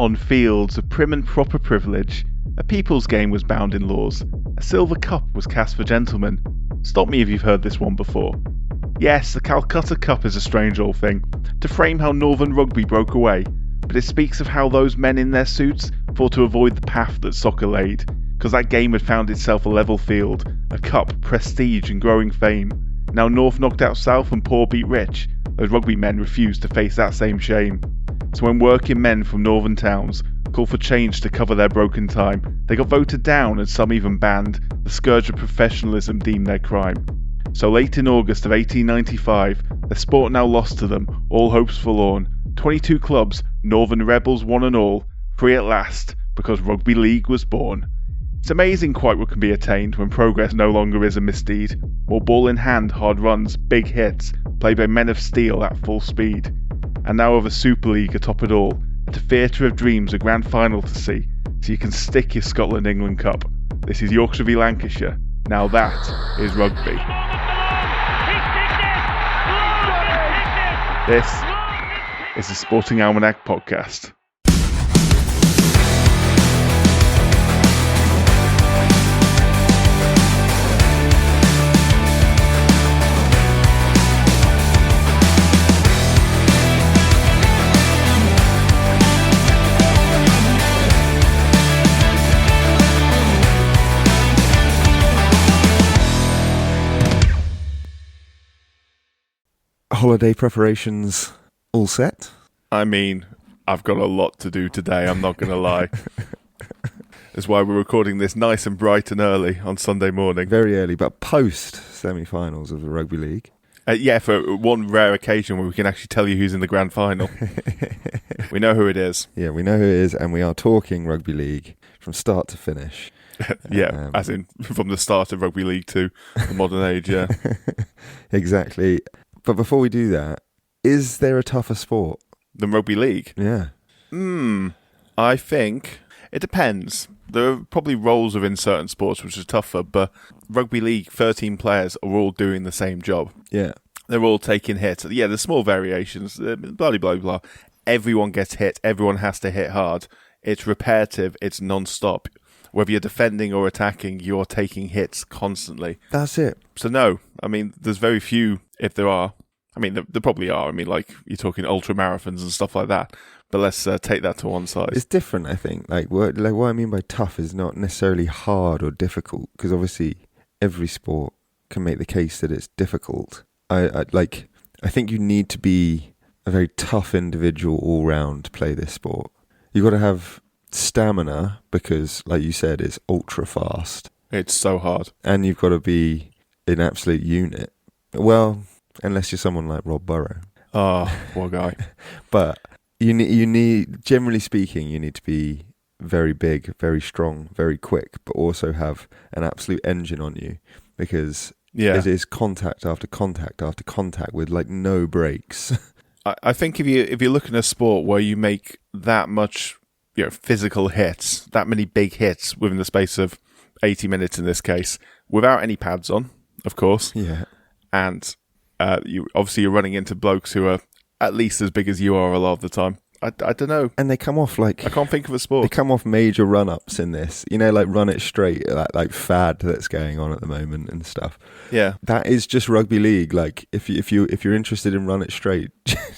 On fields of prim and proper privilege, a people's game was bound in laws. A silver cup was cast for gentlemen. Stop me if you've heard this one before. Yes, the Calcutta Cup is a strange old thing, to frame how Northern rugby broke away, but it speaks of how those men in their suits fought to avoid the path that soccer laid, because that game had found itself a level field, a cup, prestige and growing fame. Now North knocked out South and poor beat rich, those rugby men refused to face that same shame. So when working men from northern towns called for change to cover their broken time, they got voted down and some even banned, the scourge of professionalism deemed their crime. So late in August of 1895, their sport now lost to them, all hopes forlorn. 22 clubs, Northern rebels one and all, free at last, because rugby league was born. It's amazing quite what can be attained when progress no longer is a misdeed. More ball in hand, hard runs, big hits, played by men of steel at full speed. And now of a Super League atop it all, at a theatre of dreams a grand final to see, so you can stick your Scotland-England Cup. This is Yorkshire v Lancashire. Now that is rugby. This is the Sporting Almanac Podcast. Holiday preparations all set? I mean, I've got a lot to do today, I'm not going to lie. That's why we're recording this nice and bright and early on Sunday morning. Very early, but post semi-finals of the Rugby League. Yeah, for one rare occasion where we can actually tell you who's in the grand final. We know who it is. Yeah, we know who it is, and we are talking Rugby League from start to finish. Yeah, as in from the start of Rugby League to the modern age, yeah. Exactly. But before we do that, is there a tougher sport than rugby league? Yeah. I think it depends. There are probably roles within certain sports which are tougher, but rugby league, 13 players are all doing the same job. Yeah. They're all taking hits. Yeah, there's small variations, blah, blah, blah, blah. Everyone gets hit. Everyone has to hit hard. It's repetitive. It's non-stop. Whether you're defending or attacking, you're taking hits constantly. That's it. So no, I mean, there's very few, if there are. I mean, there probably are. I mean, like, you're talking ultra marathons and stuff like that. But let's take that to one side. It's different, I think. What I mean by tough is not necessarily hard or difficult, because obviously every sport can make the case that it's difficult. I think you need to be a very tough individual all round to play this sport. You've got to have stamina because, like you said, it's ultra fast. It's so hard. And you've got to be an absolute unit. Well, unless you're someone like Rob Burrow. Oh, what guy. But you need, generally speaking, you need to be very big, very strong, very quick, but also have an absolute engine on you, because it is contact after contact after contact with like no breaks. I think if you're looking at a sport where you make that much, physical hits, that many big hits within the space of 80 minutes in this case, without any pads on, of course. Yeah. And you're running into blokes who are at least as big as you are a lot of the time. I don't know. And they come off I can't think of a sport. They come off major run-ups in this. Like run it straight, like fad that's going on at the moment and stuff. Yeah. That is just rugby league. Like if you're interested in run it straight,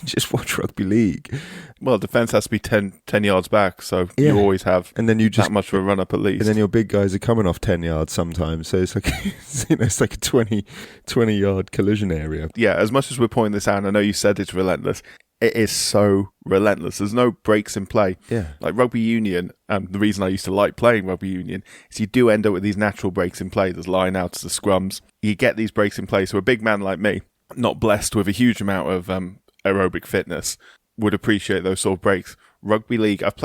just watch rugby league. Well, defence has to be 10 yards back, so you always have and then you just, that much of a run-up at least. And then your big guys are coming off 10 yards sometimes, so it's like it's like a 20-yard collision area. Yeah, as much as we're pointing this out, and I know you said it's relentless, it is so relentless. There's no breaks in play. Yeah. Like rugby union, the reason I used to like playing rugby union is you do end up with these natural breaks in play. There's line-outs, the scrums. You get these breaks in play, so a big man like me, not blessed with a huge amount of aerobic fitness, would appreciate those sort of breaks. Rugby league, I've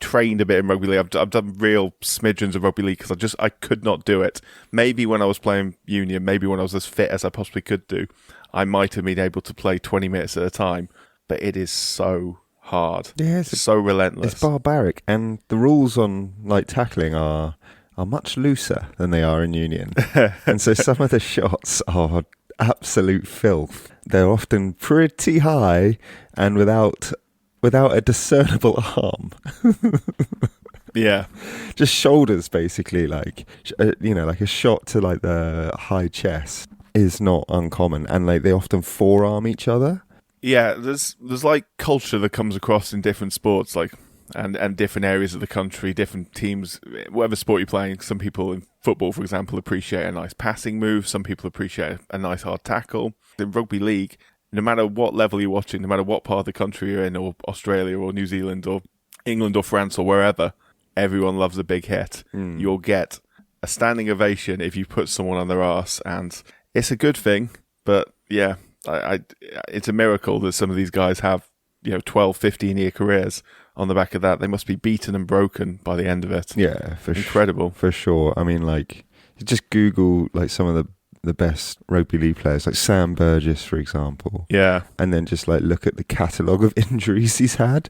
trained a bit in rugby league. I've done real smidgens of rugby league because I could not do it. Maybe when I was playing union, maybe when I was as fit as I possibly could do, I might have been able to play 20 minutes at a time. But it is so hard. Yeah, it's so relentless. It's barbaric, and the rules on like tackling are much looser than they are in union. And so some of the shots are absolute filth. They're often pretty high and without without a discernible arm. Yeah. Just shoulders, basically, like, like a shot to like the high chest is not uncommon, and like they often forearm each other. Yeah, there's like culture that comes across in different sports, like and different areas of the country, different teams, whatever sport you're playing. Some people in football, for example, appreciate a nice passing move. Some people appreciate a nice hard tackle. In rugby league, no matter what level you're watching, no matter what part of the country you're in, or Australia or New Zealand or England or France or wherever, everyone loves a big hit. You'll get a standing ovation if you put someone on their arse, and it's a good thing. But yeah, it's a miracle that some of these guys have 12, 15-year careers on the back of that. They must be beaten and broken by the end of it. Yeah, incredible. For sure. I mean, like, you just Google like some of the best rugby league players, like Sam Burgess, for example. Yeah. And then just like look at the catalogue of injuries he's had.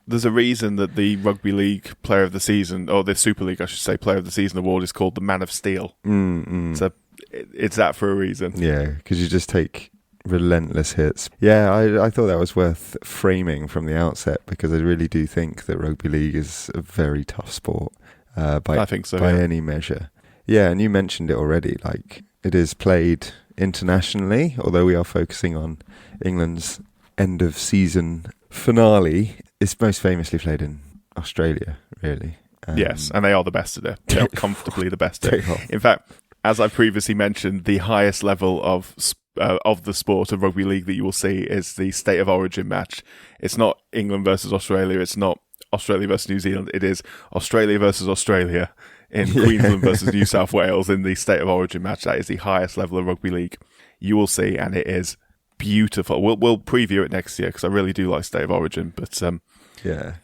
There's a reason that the Rugby League Player of the Season, or the Super League, I should say, Player of the Season award is called the Man of Steel. So it's that for a reason. Yeah, because you just take relentless hits. Yeah, I thought that was worth framing from the outset, because I really do think that rugby league is a very tough sport I think so, by any measure. Yeah, and you mentioned it already, like it is played internationally, although we are focusing on England's end of season finale. It's most famously played in Australia, really. Yes, and they are the best at it. They are comfortably the best at it. In fact, as I previously mentioned, the highest level of the sport of rugby league that you will see is the State of Origin match. It's not England versus Australia. It's not Australia versus New Zealand. It is Australia versus Australia in Queensland versus New South Wales in the State of Origin match. That is the highest level of rugby league you will see, and it is beautiful. We'll preview it next year, because I really do like State of Origin. But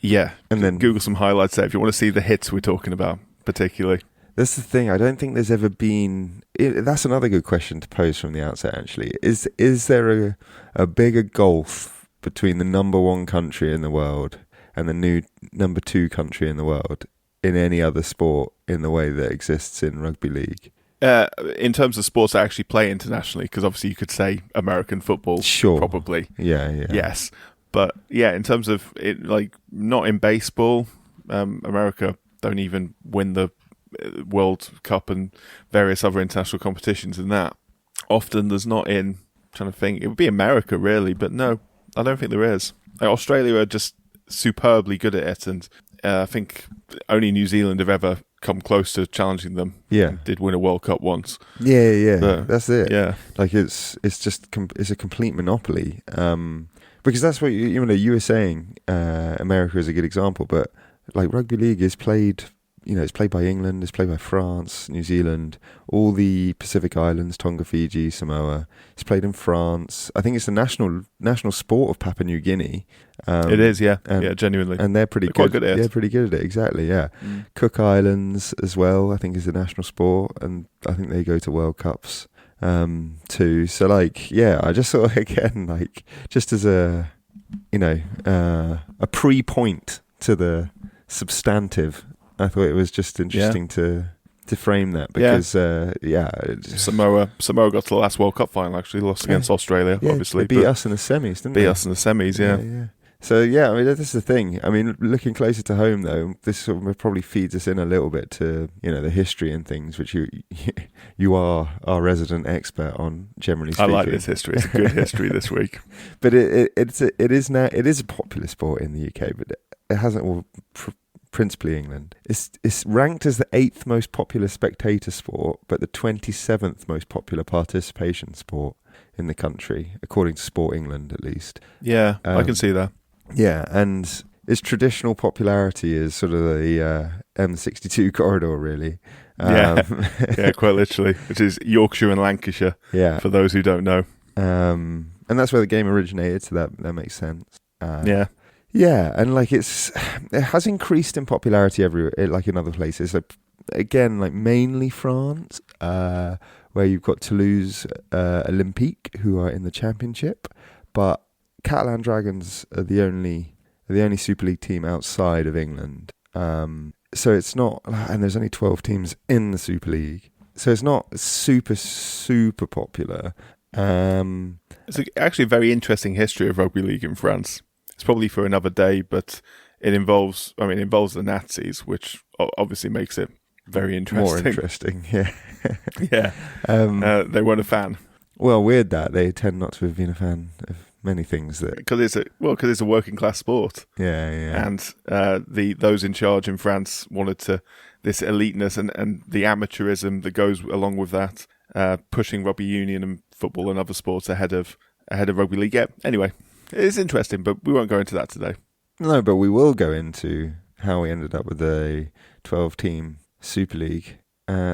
yeah, and then Google some highlights there if you want to see the hits we're talking about, particularly. That's the thing. I don't think there's ever been. That's another good question to pose from the outset. Actually, is there a bigger gulf between the number one country in the world and the new number two country in the world in any other sport in the way that exists in rugby league? In terms of sports that actually play internationally, because obviously you could say American football, sure, probably, yeah, yes, but yeah, in terms of it, like not in baseball, America don't even win the World Cup and various other international competitions in that. Often there's not in. I'm trying to think, it would be America really, but no, I don't think there is. Like, Australia are just superbly good at it, and I think only New Zealand have ever come close to challenging them. Yeah, did win a World Cup once. Yeah, but, that's it. Yeah, like it's a complete monopoly. Because that's what you were saying. America is a good example, but like rugby league is played. It's played by England, it's played by France, New Zealand, all the Pacific Islands, Tonga, Fiji, Samoa. It's played in France. I think it's the national sport of Papua New Guinea. It is, yeah, genuinely. And they're pretty good. Quite good at it. They're pretty good at it, exactly, yeah. Cook Islands as well, I think, is the national sport, and I think they go to World Cups too. So, like, yeah, I just thought, again, like, just as a pre-point to the substantive, I thought it was just interesting to frame that, because Samoa got to the last World Cup final, actually lost against Australia, obviously. They beat us in the semis, didn't they? Beat us in the semis, yeah. So yeah, I mean, that's the thing. I mean, looking closer to home though, this sort of probably feeds us in a little bit to the history and things, which you are our resident expert on, generally speaking. I like this history. It's a good history this week. But it is a popular sport in the UK, but it hasn't principally England. It's ranked as the 8th most popular spectator sport, but the 27th most popular participation sport in the country, according to Sport England, at least. Yeah, I can see that. Yeah, and its traditional popularity is sort of the M62 corridor, really. Yeah, quite literally, which is Yorkshire and Lancashire, for those who don't know. And that's where the game originated, so that makes sense. Yeah, and like it has increased in popularity everywhere, like in other places. Like again, like mainly France, where you've got Toulouse Olympique, who are in the championship, but Catalan Dragons are the only Super League team outside of England. So it's not, and there's only 12 teams in the Super League, so it's not super popular. It's actually a very interesting history of rugby league in France. It's probably for another day, but it involves the Nazis, which obviously makes it very interesting. More interesting, yeah. Yeah. They weren't a fan. Well, weird that they tend not to have been a fan of many things because it's a working class sport. Yeah. And those in charge in France wanted this eliteness and the amateurism that goes along with that, pushing rugby union and football and other sports ahead of rugby league. Yeah. Anyway, it's interesting, but we won't go into that today. No, but we will go into how we ended up with a 12-team Super League,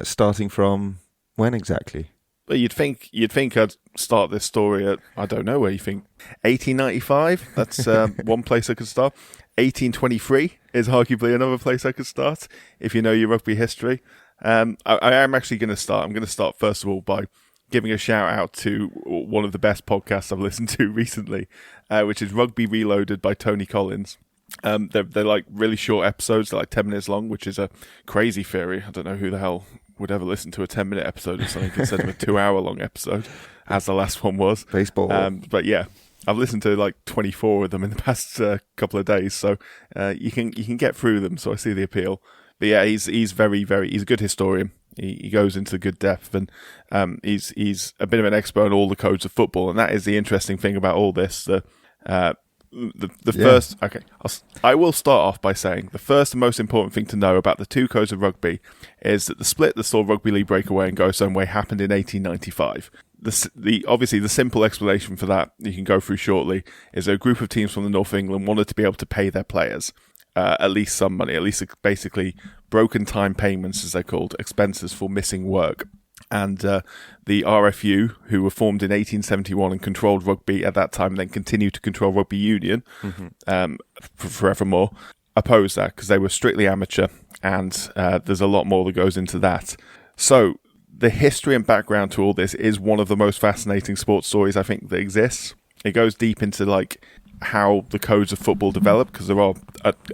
starting from when exactly? Well, you'd think I'd start this story at, I don't know where you think, 1895. That's one place I could start. 1823 is arguably another place I could start if you know your rugby history. I am actually going to start. I'm going to start first of all by giving a shout out to one of the best podcasts I've listened to recently, which is Rugby Reloaded by Tony Collins. They're like really short episodes, they're like 10 minutes long, which is a crazy theory. I don't know who the hell would ever listen to a 10-minute episode or something instead of a 2-hour-long episode, as the last one was. Baseball. But yeah, I've listened to like 24 of them in the past couple of days, so you can get through them. So I see the appeal. But yeah, he's he's a good historian. He goes into good depth, and he's a bit of an expert on all the codes of football, and that is the interesting thing about all this. First, okay, I will start off by saying the first and most important thing to know about the two codes of rugby is that the split that saw rugby league break away and go its own way happened in 1895. Obviously the simple explanation for that you can go through shortly is a group of teams from the north of England wanted to be able to pay their players at least some money, at least basically broken time payments, as they're called, expenses for missing work. And the RFU, who were formed in 1871 and controlled rugby at that time, and then continued to control rugby union forevermore, opposed that because they were strictly amateur, and there's a lot more that goes into that. So the history and background to all this is one of the most fascinating sports stories I think that exists. It goes deep into like how the codes of football develop, because there are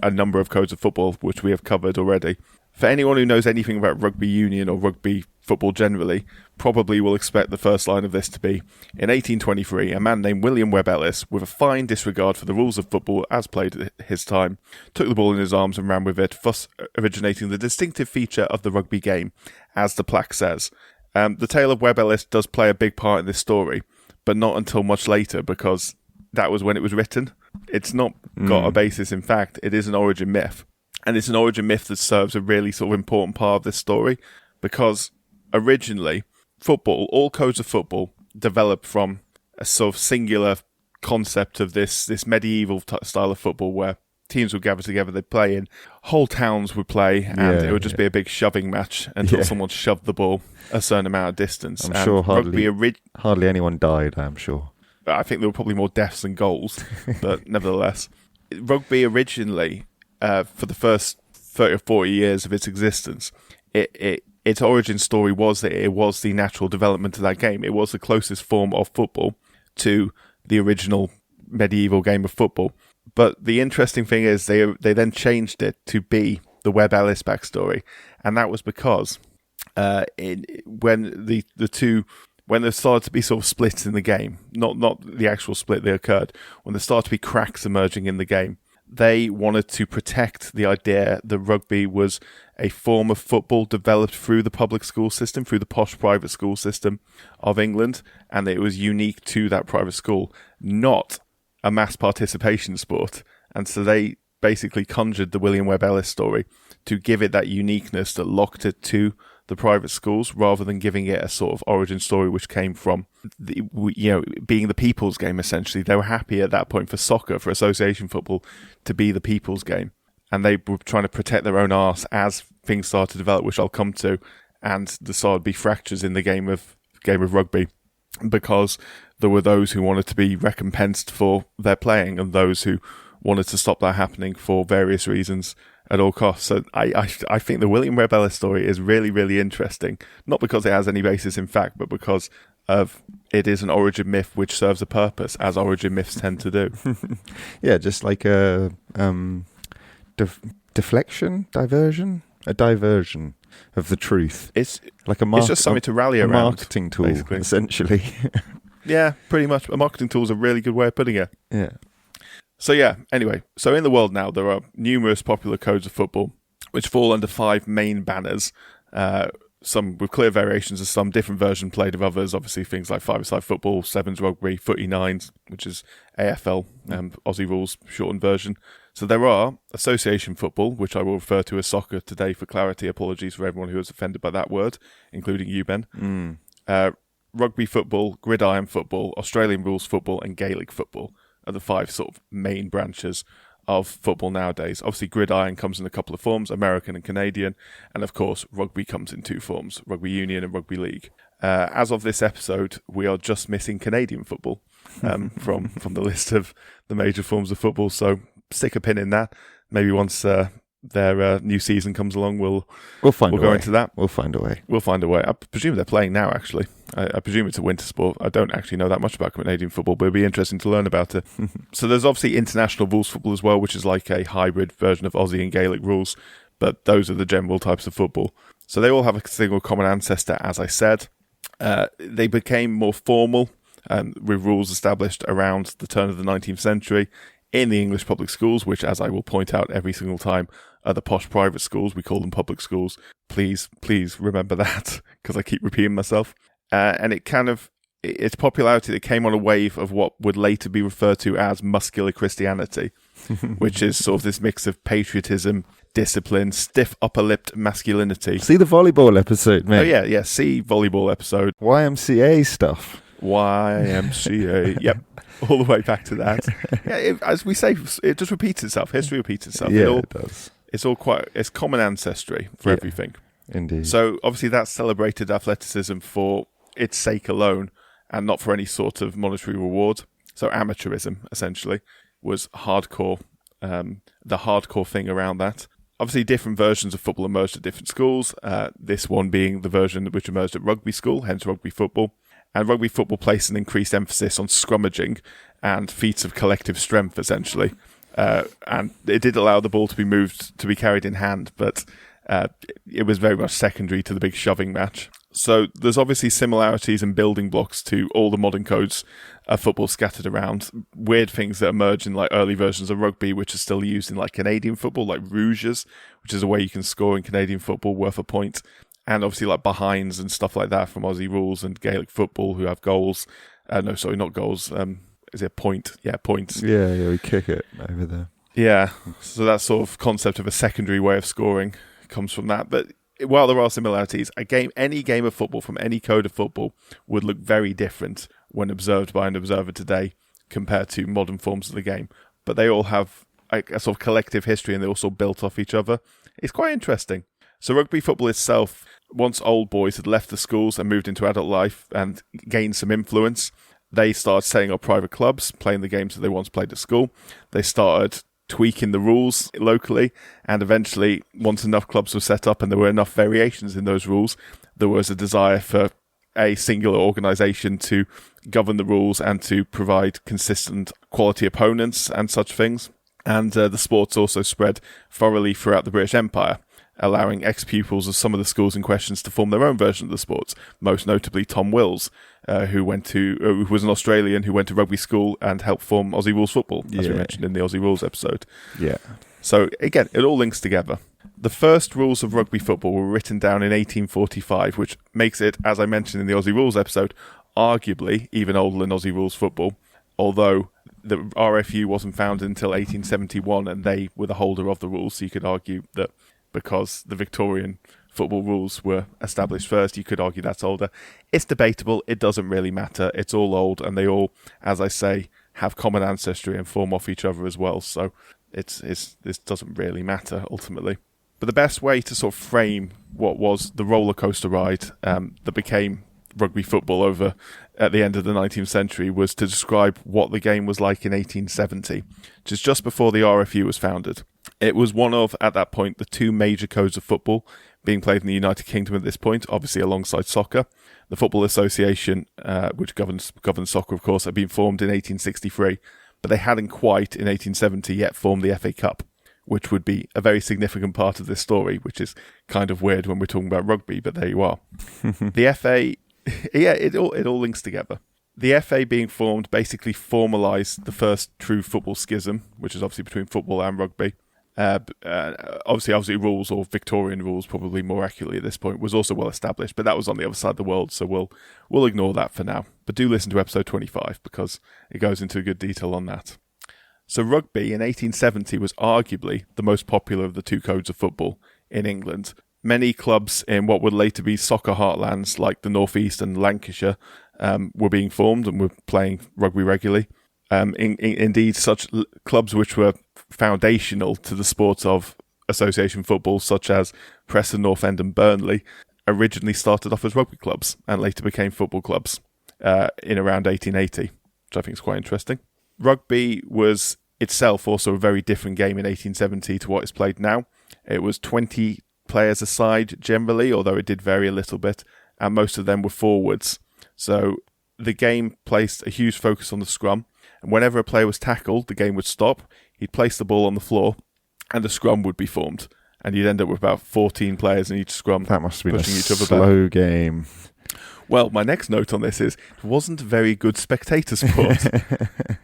a number of codes of football which we have covered already. For anyone who knows anything about rugby union or rugby football generally, probably will expect the first line of this to be, in 1823, a man named William Webb Ellis, with a fine disregard for the rules of football as played at his time, took the ball in his arms and ran with it, thus originating the distinctive feature of the rugby game, as the plaque says. The tale of Webb Ellis does play a big part in this story, but not until much later, because that was when it was written. It's not got a basis in fact. It is an origin myth. And it's an origin myth that serves a really sort of important part of this story, because originally, football, all codes of football, developed from a sort of singular concept of this medieval style of football where teams would gather together, they'd play in, whole towns would play, and it would just be a big shoving match until someone shoved the ball a certain amount of distance. I'm sure hardly anyone died, I'm sure. I think there were probably more deaths than goals, but nevertheless. Rugby originally, for the first 30 or 40 years of its existence, its origin story was that it was the natural development of that game. It was the closest form of football to the original medieval game of football. But the interesting thing is they then changed it to be the Webb Ellis backstory, and that was because when there started to be sort of splits in the game, not the actual split that occurred, when there started to be cracks emerging in the game, they wanted to protect the idea that rugby was a form of football developed through the public school system, through the posh private school system of England, and it was unique to that private school, not a mass participation sport. And so they basically conjured the William Webb Ellis story to give it that uniqueness that locked it to the private schools, rather than giving it a sort of origin story which came from being the people's game. Essentially, they were happy at that point for soccer, for association football, to be the people's game, and they were trying to protect their own arse as things started to develop, which I'll come to, and there started to be fractures in the game of rugby, because there were those who wanted to be recompensed for their playing and those who wanted to stop that happening for various reasons at all costs. So I think the William Webb Ellis story is really, really interesting, not because it has any basis in fact, but because of it is an origin myth which serves a purpose, as origin myths tend to do. Yeah, just like a diversion of the truth. It's like it's just something to rally around. A marketing tool, basically. Essentially. Yeah, pretty much. A marketing tool is a really good way of putting it. Yeah. So yeah, anyway, so in the world now, there are numerous popular codes of football which fall under 5 main banners, some with clear variations of some, different version played of others, obviously things like 5-a-side football, 7s rugby, footy 9s, which is AFL, Aussie rules shortened version. So there are association football, which I will refer to as soccer today for clarity. Apologies for everyone who was offended by that word, including you, Ben. Rugby football, gridiron football, Australian rules football, and Gaelic football are the 5 sort of main branches of football nowadays. Obviously, gridiron comes in a couple of forms, American and Canadian, and of course, rugby comes in 2 forms, rugby union and rugby league. As of this episode, we are just missing Canadian football from the list of the major forms of football, so stick a pin in that. Maybe once their new season comes along, we'll go into that. We'll find a way. We'll find a way. I presume they're playing now, actually. I presume it's a winter sport. I don't actually know that much about Canadian football, but it'd be interesting to learn about it. So there's obviously international rules football as well, which is like a hybrid version of Aussie and Gaelic rules, but those are the general types of football. So they all have a single common ancestor, as I said. They became more formal, with rules established around the turn of the 19th century in the English public schools, which, as I will point out every single time, are the posh private schools. We call them public schools. Please remember that, because I keep repeating myself. And its popularity that came on a wave of what would later be referred to as muscular Christianity, which is sort of this mix of patriotism, discipline, stiff upper-lipped masculinity. See the volleyball episode, mate. Oh, yeah, see volleyball episode. YMCA stuff. YMCA, yep, all the way back to that. Yeah, as we say, it just repeats itself. History repeats itself. Yeah, it does. It's common ancestry for everything. Indeed. So obviously that celebrated athleticism for its sake alone and not for any sort of monetary reward. So amateurism, essentially, was hardcore, the hardcore thing around that. Obviously, different versions of football emerged at different schools, this one being the version which emerged at rugby school, hence rugby football. And rugby football placed an increased emphasis on scrummaging and feats of collective strength, essentially. And it did allow the ball to be moved, to be carried in hand, but it was very much secondary to the big shoving match. So there's obviously similarities and building blocks to all the modern codes of football scattered around. Weird things that emerge in like early versions of rugby, which are still used in like Canadian football, like rouges, which is a way you can score in Canadian football worth a point. And obviously like behinds and stuff like that from Aussie rules and Gaelic football who have goals. No, sorry, not goals. Is it a point? Yeah, points. Yeah, we kick it over there. Yeah, so that sort of concept of a secondary way of scoring comes from that. But while there are similarities, any game of football from any code of football would look very different when observed by an observer today compared to modern forms of the game. But they all have a sort of collective history and they also built off each other. It's quite interesting. So rugby football itself, once old boys had left the schools and moved into adult life and gained some influence, they started setting up private clubs, playing the games that they once played at school. They started tweaking the rules locally, and eventually, once enough clubs were set up and there were enough variations in those rules, there was a desire for a singular organisation to govern the rules and to provide consistent quality opponents and such things. And the sports also spread thoroughly throughout the British Empire, allowing ex-pupils of some of the schools in question to form their own version of the sports, most notably Tom Wills, who was an Australian who went to rugby school and helped form Aussie Rules Football, as we mentioned in the Aussie Rules episode. Yeah. So, again, it all links together. The first rules of rugby football were written down in 1845, which makes it, as I mentioned in the Aussie Rules episode, arguably even older than Aussie Rules Football, although the RFU wasn't founded until 1871 and they were the holder of the rules, so you could argue that because the Victorian football rules were established first, you could argue that's older. It's debatable. It doesn't really matter. It's all old, and they all, as I say, have common ancestry and form off each other as well. So this doesn't really matter ultimately. But the best way to sort of frame what was the roller coaster ride that became rugby football over at the end of the 19th century was to describe what the game was like in 1870, which is just before the RFU was founded. It was one of, at that point, the 2 major codes of football being played in the United Kingdom at this point, obviously alongside soccer. The Football Association, which governs soccer, of course, had been formed in 1863, but they hadn't quite, in 1870, yet formed the FA Cup, which would be a very significant part of this story, which is kind of weird when we're talking about rugby, but there you are. The FA, yeah, it all links together. The FA being formed basically formalised the first true football schism, which is obviously between football and rugby. Obviously rules, or Victorian rules probably more accurately at this point, was also well established, but that was on the other side of the world, so we'll ignore that for now. But do listen to episode 25 because it goes into good detail on that. So rugby in 1870 was arguably the most popular of the two codes of football in England. Many clubs in what would later be soccer heartlands like the North East and Lancashire were being formed and were playing rugby regularly. Indeed, such clubs which were foundational to the sport of association football, such as Preston North End and Burnley, originally started off as rugby clubs and later became football clubs in around 1880, which I think is quite interesting. Rugby was itself also a very different game in 1870 to what is played now. It was 20 players a side generally, although it did vary a little bit, and most of them were forwards. So the game placed a huge focus on the scrum, and whenever a player was tackled, the game would stop, he'd place the ball on the floor, and a scrum would be formed. And you'd end up with about 14 players in each scrum. That must have been a slow slow game. Well, my next note on this is, it wasn't a very good spectator sport,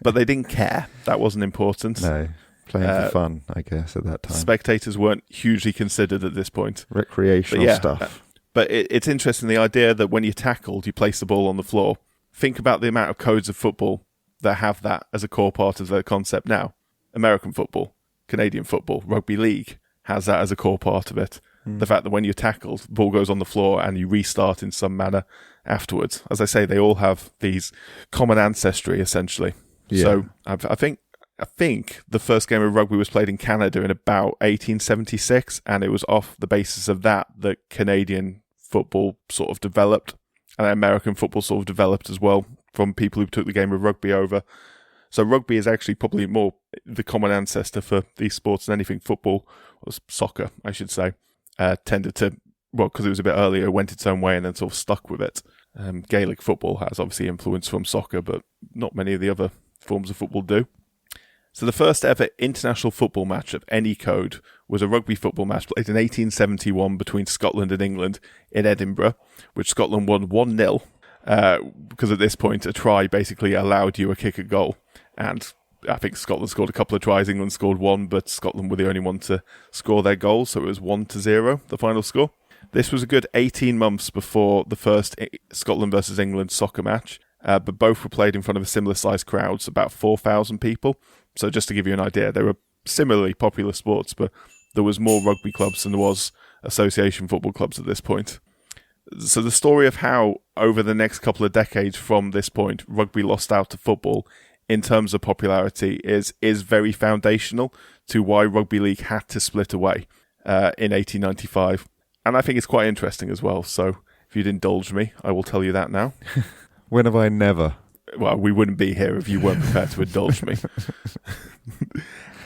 but they didn't care. That wasn't important. No, playing for fun, I guess, at that time. Spectators weren't hugely considered at this point. Recreational stuff. But it's interesting, the idea that when you're tackled, you place the ball on the floor. Think about the amount of codes of football that have that as a core part of their concept now. American football, Canadian football, rugby league has that as a core part of it. The fact that when you're tackled, the ball goes on the floor and you restart in some manner afterwards. As I say, they all have these common ancestry, essentially. Yeah. So I think the first game of rugby was played in Canada in about 1876, and it was off the basis of that Canadian football sort of developed, and American football sort of developed as well from people who took the game of rugby over. So rugby is actually probably more the common ancestor for these sports than anything. Football, or soccer, I should say, tended to, well, because it was a bit earlier, went its own way and then sort of stuck with it. Gaelic football has obviously influence from soccer, but not many of the other forms of football do. So the first ever international football match of any code was a rugby football match played in 1871 between Scotland and England in Edinburgh, which Scotland won 1-0, because at this point a try basically allowed you a kick at goal. And I think Scotland scored a couple of tries, England scored one, but Scotland were the only one to score their goal, so it was 1-0, the final score. This was a good 18 months before the first Scotland versus England soccer match, but both were played in front of a similar sized crowds, about 4,000 people. So just to give you an idea, they were similarly popular sports, but there was more rugby clubs than there was association football clubs at this point. So the story of how, over the next couple of decades from this point, rugby lost out to football in terms of popularity is very foundational to why rugby league had to split away in 1895. And I think it's quite interesting as well. So if you'd indulge me, I will tell you that now. When have I never? Well, we wouldn't be here if you weren't prepared to indulge me.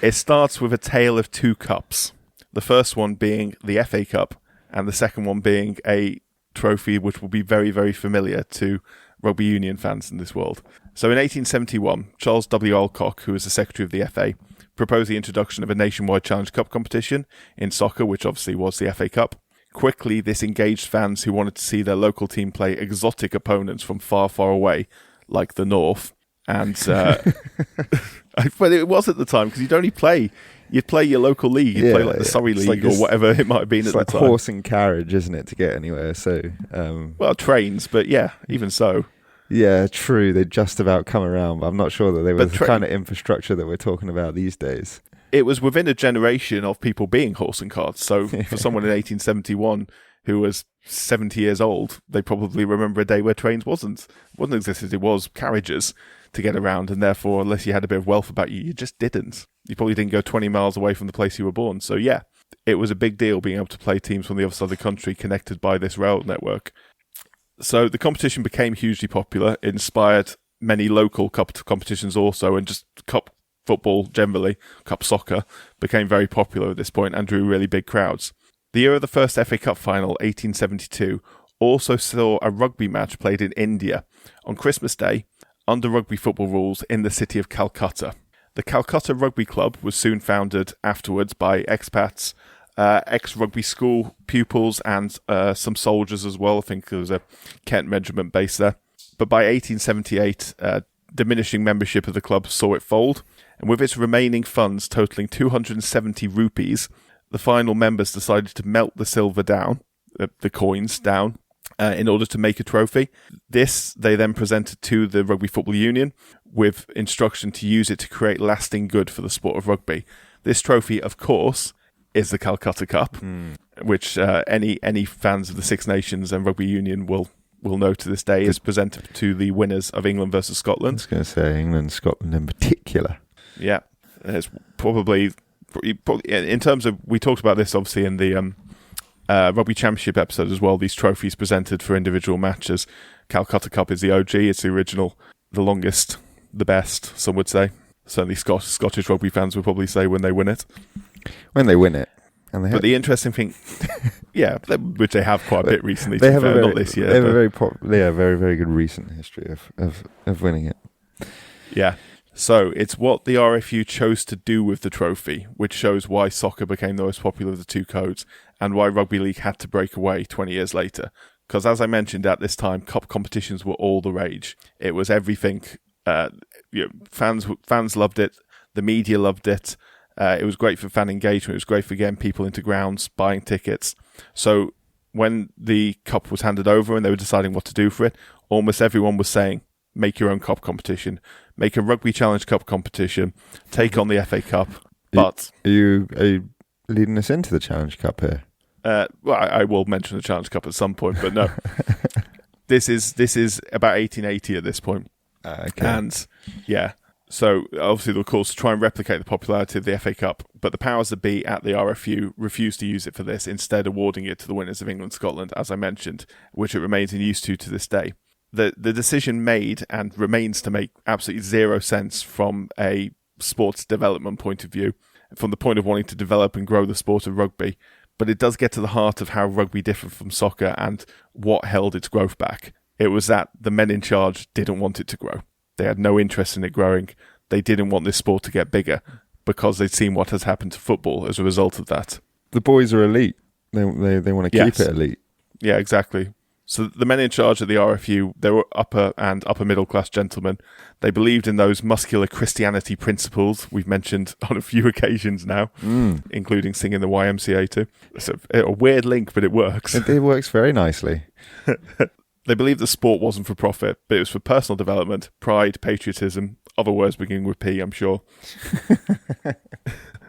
It starts with a tale of two cups. The first one being the FA Cup, and the second one being a trophy which will be very, very familiar to rugby union fans in this world. So in 1871, Charles W. Alcock, who was the secretary of the FA, proposed the introduction of a nationwide Challenge Cup competition in soccer, which obviously was the FA Cup. Quickly, this engaged fans who wanted to see their local team play exotic opponents from far, far away, like the North. And but it was at the time, because you'd play your local league, you'd play like the Surrey League or whatever it might have been at the time. It's like horse and carriage, isn't it, to get anywhere? So, well, trains, but yeah, even so. Yeah, true. They just about come around, but I'm not sure that they were the kind of infrastructure that we're talking about these days. It was within a generation of people being horse and carts. So for someone in 1871 who was 70 years old, they probably remember a day where trains wasn't existed. It was carriages to get around, and therefore, unless you had a bit of wealth about you, you just didn't. You probably didn't go 20 miles away from the place you were born. So yeah, it was a big deal being able to play teams from the other side of the country connected by this rail network. So the competition became hugely popular, inspired many local cup competitions also, and just cup football generally, cup soccer, became very popular at this point and drew really big crowds. The year of the first FA Cup final, 1872, also saw a rugby match played in India on Christmas Day under rugby football rules in the city of Calcutta. The Calcutta Rugby Club was soon founded afterwards by expats, ex-rugby school pupils and some soldiers as well. I think there was a Kent regiment based there. But by 1878, diminishing membership of the club saw it fold, and with its remaining funds totaling 270 rupees, the final members decided to melt the silver down, the coins down, in order to make a trophy. This they then presented to the Rugby Football Union with instruction to use it to create lasting good for the sport of rugby. This trophy, of course, is the Calcutta Cup, which any fans of the Six Nations and Rugby Union will know to this day is presented to the winners of England versus Scotland. I was going to say England and Scotland in particular. Yeah, it's probably in terms of, we talked about this obviously in the Rugby Championship episode as well, these trophies presented for individual matches. Calcutta Cup is the OG, it's the original, the longest, the best, some would say. Certainly Scottish rugby fans would probably say when they win it. When they win it. But the interesting thing, yeah, which they have quite a bit recently, not this year. They have a very, very good recent history of winning it. Yeah. So it's what the RFU chose to do with the trophy, which shows why soccer became the most popular of the two codes and why rugby league had to break away 20 years later. Because as I mentioned, at this time, cup competitions were all the rage. It was everything. Fans loved it. The media loved it. It was great for fan engagement. It was great for getting people into grounds, buying tickets. So when the cup was handed over and they were deciding what to do for it, almost everyone was saying, make your own cup competition. Make a Rugby Challenge Cup competition. Take on the FA Cup. But are you leading us into the Challenge Cup here? Well, I will mention the Challenge Cup at some point, but no. This is about 1880 at this point. Okay. And yeah, so obviously of course to try and replicate the popularity of the FA Cup, but the powers that be at the RFU refused to use it for this, instead awarding it to the winners of England Scotland, as I mentioned, which it remains in use to this day. The decision made and remains to make absolutely zero sense from a sports development point of view, from the point of wanting to develop and grow the sport of rugby, but it does get to the heart of how rugby differed from soccer and what held its growth back. It was that the men in charge didn't want it to grow. They had no interest in it growing. They didn't want this sport to get bigger because they'd seen what has happened to football as a result of that. The boys are elite. They want to keep it elite. Yeah, exactly. So the men in charge of the RFU, they were upper middle class gentlemen. They believed in those muscular Christianity principles we've mentioned on a few occasions now, including singing the YMCA too. It's a weird link, but it works. It works very nicely. They believed the sport wasn't for profit, but it was for personal development, pride, patriotism, other words beginning with P, I'm sure.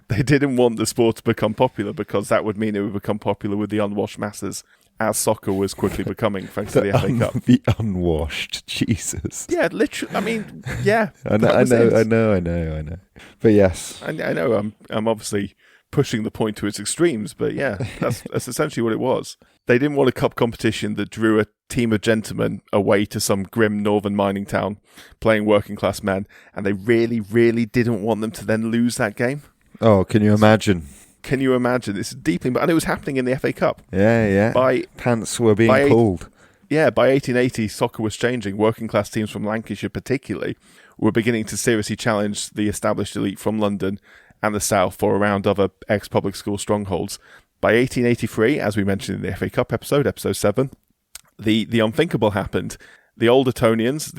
They didn't want the sport to become popular because that would mean it would become popular with the unwashed masses, as soccer was quickly becoming thanks to the FA Cup. The unwashed, Jesus. Yeah, literally. I mean, yeah. I know. But yes, I know. I'm obviously pushing the point to its extremes, but yeah, that's essentially what it was. They didn't want a cup competition that drew a team of gentlemen away to some grim northern mining town playing working class men, and they really, really didn't want them to then lose that game. Oh, can you imagine? Can you imagine? It's deeply, and it was happening in the FA Cup. Yeah. Pants were being pulled. Yeah, by 1880, soccer was changing. Working class teams from Lancashire particularly were beginning to seriously challenge the established elite from London and the South for around other ex-public school strongholds. By 1883, as we mentioned in the FA Cup episode 7, the unthinkable happened. The Old Etonians,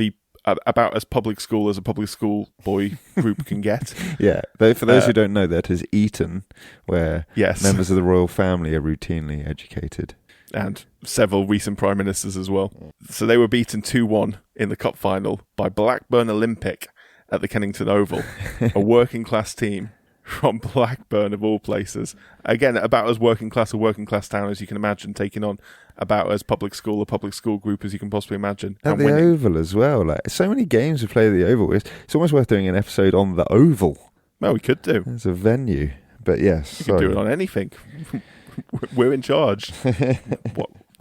about as public school as a public school boy group can get. Yeah, for those who don't know, that is Eton, where members of the royal family are routinely educated. And several recent prime ministers as well. So they were beaten 2-1 in the cup final by Blackburn Olympic at the Kennington Oval, a working class team from Blackburn of all places. Again, about as working class town as you can imagine, taking on about as public school group as you can possibly imagine. At the Oval as well. Like, so many games we play at the Oval. It's almost worth doing an episode on the Oval. Well, we could do. It's a venue. But yes, you could do it on anything. We're in charge.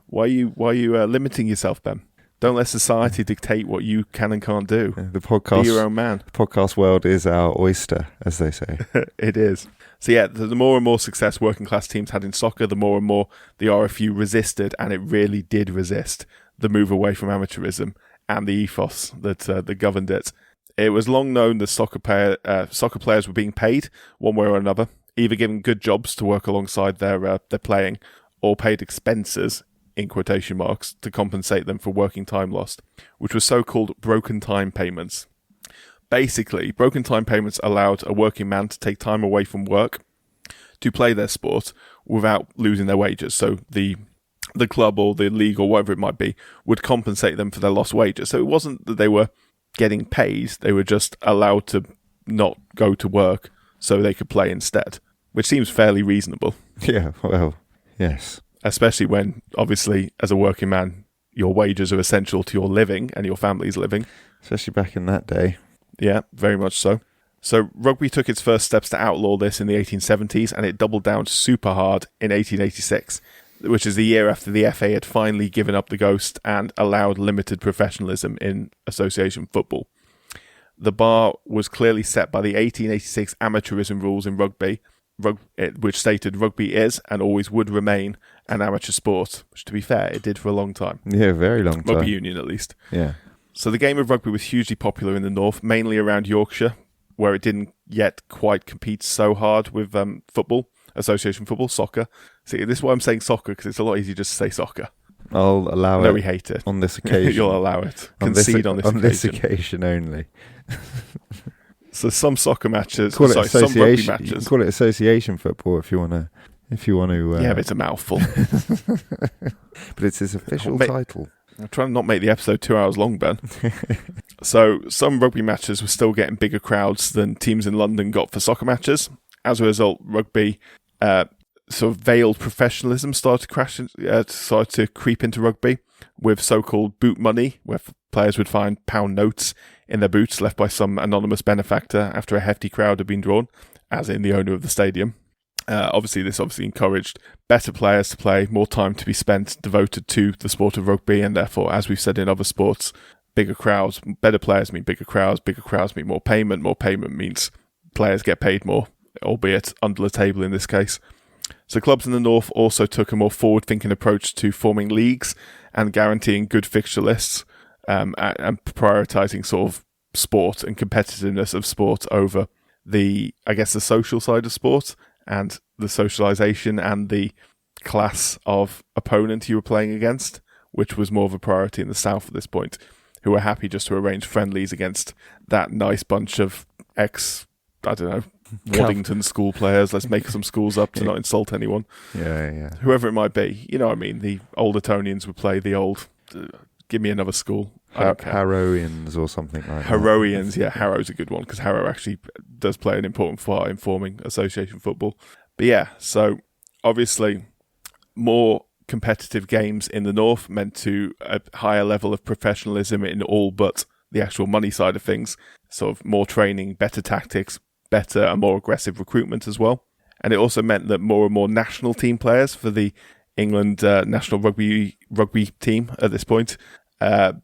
Why are you limiting yourself, Ben? Don't let society dictate what you can and can't do. The podcast, be your own man. The podcast world is our oyster, as they say. It is. So yeah, the more and more success working class teams had in soccer, the more and more the RFU resisted, and it really did resist the move away from amateurism and the ethos that governed it. It was long known that soccer players were being paid one way or another, either given good jobs to work alongside their playing, or paid expenses in quotation marks, to compensate them for working time lost, which was so-called broken time payments. Basically, broken time payments allowed a working man to take time away from work to play their sport without losing their wages. So the club or the league or whatever it might be would compensate them for their lost wages. So it wasn't that they were getting paid, they were just allowed to not go to work so they could play instead, which seems fairly reasonable. Yeah, well, yes. Especially when, obviously, as a working man, your wages are essential to your living and your family's living. Especially back in that day. Yeah, very much so. So rugby took its first steps to outlaw this in the 1870s, and it doubled down super hard in 1886, which is the year after the FA had finally given up the ghost and allowed limited professionalism in association football. The bar was clearly set by the 1886 amateurism rules in rugby, which stated rugby is and always would remain an amateur sport, which, to be fair, it did for a long time. Yeah, very long time. Rugby union, at least. Yeah. So the game of rugby was hugely popular in the north, mainly around Yorkshire, where it didn't yet quite compete so hard with football, association football, soccer. See, this is why I'm saying soccer, because it's a lot easier just to say soccer. I'll allow it. No, we hate it. On this occasion. You'll allow it. Concede on this occasion. On this occasion only. So some soccer matches, some rugby matches. You can call it association football if you want to. Yeah, but it's a mouthful. But it's his official title. I'm trying to not make the episode 2 hours long, Ben. So some rugby matches were still getting bigger crowds than teams in London got for soccer matches. As a result, rugby sort of veiled professionalism started to creep into rugby with so-called boot money, where players would find pound notes in their boots left by some anonymous benefactor after a hefty crowd had been drawn, as in the owner of the stadium. This encouraged better players to play, more time to be spent devoted to the sport of rugby, and therefore, as we've said in other sports, bigger crowds, better players mean bigger crowds mean more payment means players get paid more, albeit under the table in this case. So clubs in the north also took a more forward-thinking approach to forming leagues and guaranteeing good fixture lists, and prioritising sort of sport and competitiveness of sport over the social side of sport, and the socialisation and the class of opponent you were playing against, which was more of a priority in the south at this point, who were happy just to arrange friendlies against that nice bunch of Waddington school players. Let's make some schools up to not insult anyone. Yeah. Whoever it might be. You know what I mean? The old Etonians would play the old, give me another school. Harrowians or something like that. Harrowians, yeah. Harrow's a good one, because Harrow actually does play an important part in forming association football. But yeah, so obviously more competitive games in the north meant to a higher level of professionalism in all but the actual money side of things. Sort of more training, better tactics, better and more aggressive recruitment as well. And it also meant that more and more national team players for the England national rugby team at this point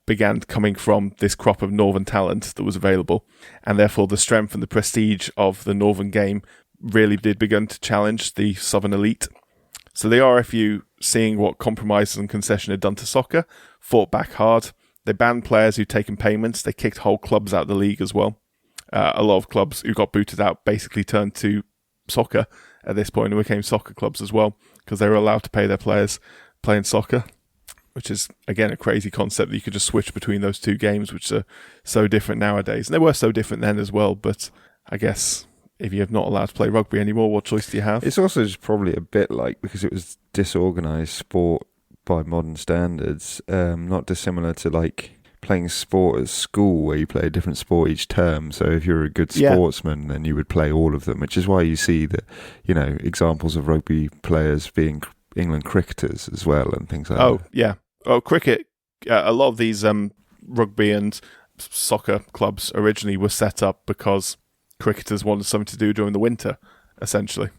began coming from this crop of northern talent that was available. And therefore the strength and the prestige of the northern game really did begin to challenge the southern elite. So the RFU, seeing what compromises and concession had done to soccer, fought back hard. They banned players who'd taken payments. They kicked whole clubs out of the league as well. A lot of clubs who got booted out basically turned to soccer at this point and became soccer clubs as well, because they were allowed to pay their players playing soccer, which is, again, a crazy concept that you could just switch between those two games, which are so different nowadays. And they were so different then as well, but I guess if you're not allowed to play rugby anymore, what choice do you have? It's also just probably a bit like, because it was disorganised sport by modern standards, not dissimilar to like playing sport at school where you play a different sport each term. So if you're a good sportsman, then you would play all of them, which is why you see that, examples of rugby players being England cricketers as well and things like that. Oh, yeah. Oh, cricket. A lot of these rugby and soccer clubs originally were set up because cricketers wanted something to do during the winter, essentially.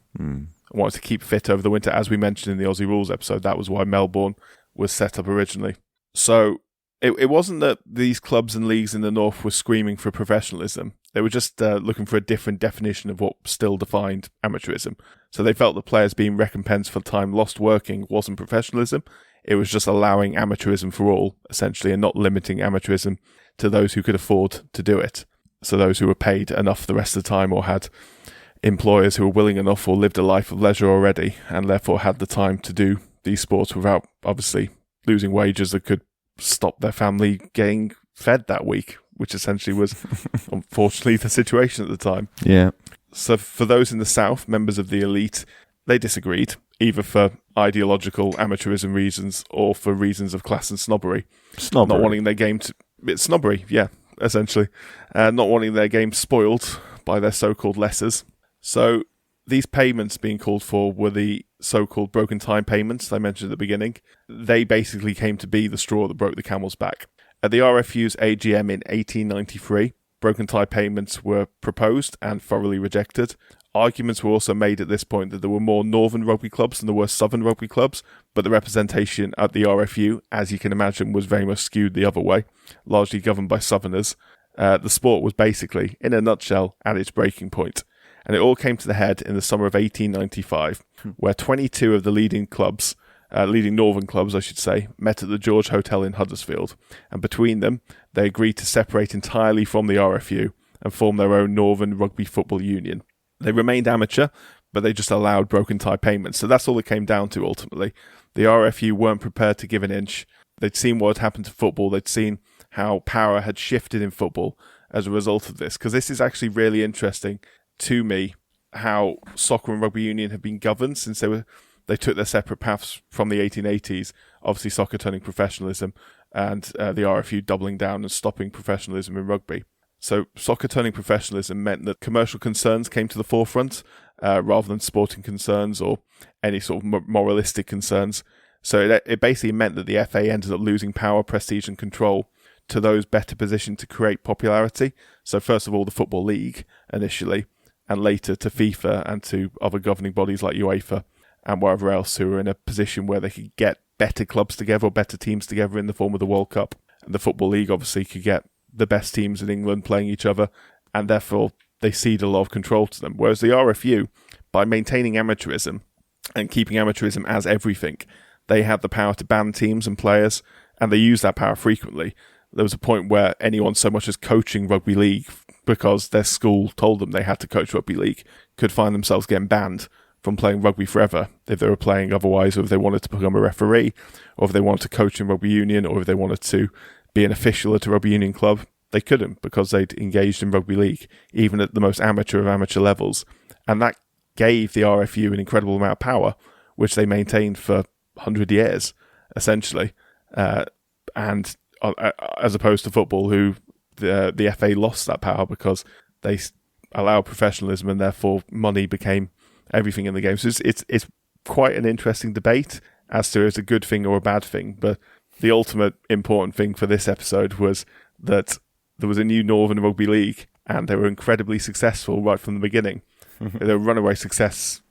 Wanted to keep fit over the winter. As we mentioned in the Aussie Rules episode, that was why Melbourne was set up originally. So it wasn't that these clubs and leagues in the north were screaming for professionalism. They were just looking for a different definition of what still defined amateurism. So they felt that players being recompensed for time lost working wasn't professionalism. It was just allowing amateurism for all, essentially, and not limiting amateurism to those who could afford to do it. So those who were paid enough the rest of the time, or had employers who were willing enough, or lived a life of leisure already, and therefore had the time to do these sports without, obviously, losing wages that could stop their family getting fed that week, which essentially was, unfortunately, the situation at the time. Yeah. So for those in the South, members of the elite, they disagreed, either for ideological amateurism reasons or for reasons of class and snobbery. Snobbery. Not wanting their game to... It's snobbery, yeah, essentially. Not wanting their game spoiled by their so-called lessers. So these payments being called for were the so-called broken tie payments I mentioned at the beginning. They basically came to be the straw that broke the camel's back. At the RFU's AGM in 1893, broken tie payments were proposed and thoroughly rejected. Arguments were also made at this point that there were more northern rugby clubs than there were southern rugby clubs, but the representation at the RFU, as you can imagine, was very much skewed the other way, largely governed by southerners. The sport was basically, in a nutshell, at its breaking point. And it all came to the head in the summer of 1895, where 22 of the leading northern clubs, I should say, met at the George Hotel in Huddersfield. And between them, they agreed to separate entirely from the RFU and form their own Northern Rugby Football Union. They remained amateur, but they just allowed broken tie payments. So that's all it came down to ultimately. The RFU weren't prepared to give an inch. They'd seen what had happened to football. They'd seen how power had shifted in football as a result of this. Because this is actually really interesting to me, how soccer and rugby union have been governed since they took their separate paths from the 1880s. Obviously, soccer turning professionalism and the RFU doubling down and stopping professionalism in rugby. So soccer turning professionalism meant that commercial concerns came to the forefront rather than sporting concerns or any sort of moralistic concerns. So it basically meant that the FA ended up losing power, prestige and control to those better positioned to create popularity. So first of all, the Football League initially, and later to FIFA and to other governing bodies like UEFA and wherever else who were in a position where they could get better clubs together or better teams together in the form of the World Cup. And the Football League obviously could get the best teams in England playing each other, and therefore they cede a lot of control to them. Whereas the RFU, by maintaining amateurism and keeping amateurism as everything, they had the power to ban teams and players, and they used that power frequently. There was a point where anyone so much as coaching rugby league, because their school told them they had to coach rugby league, could find themselves getting banned from playing rugby forever if they were playing otherwise, or if they wanted to become a referee, or if they wanted to coach in rugby union, or if they wanted to be an official at a rugby union club. They couldn't because they'd engaged in rugby league, even at the most amateur of amateur levels. And that gave the RFU an incredible amount of power, which they maintained for 100 years, essentially. And as opposed to football, who the FA lost that power because they allowed professionalism and therefore money became everything in the game. So it's quite an interesting debate as to if it's a good thing or a bad thing. But the ultimate important thing for this episode was that there was a new Northern Rugby League and they were incredibly successful right from the beginning. They were runaway success.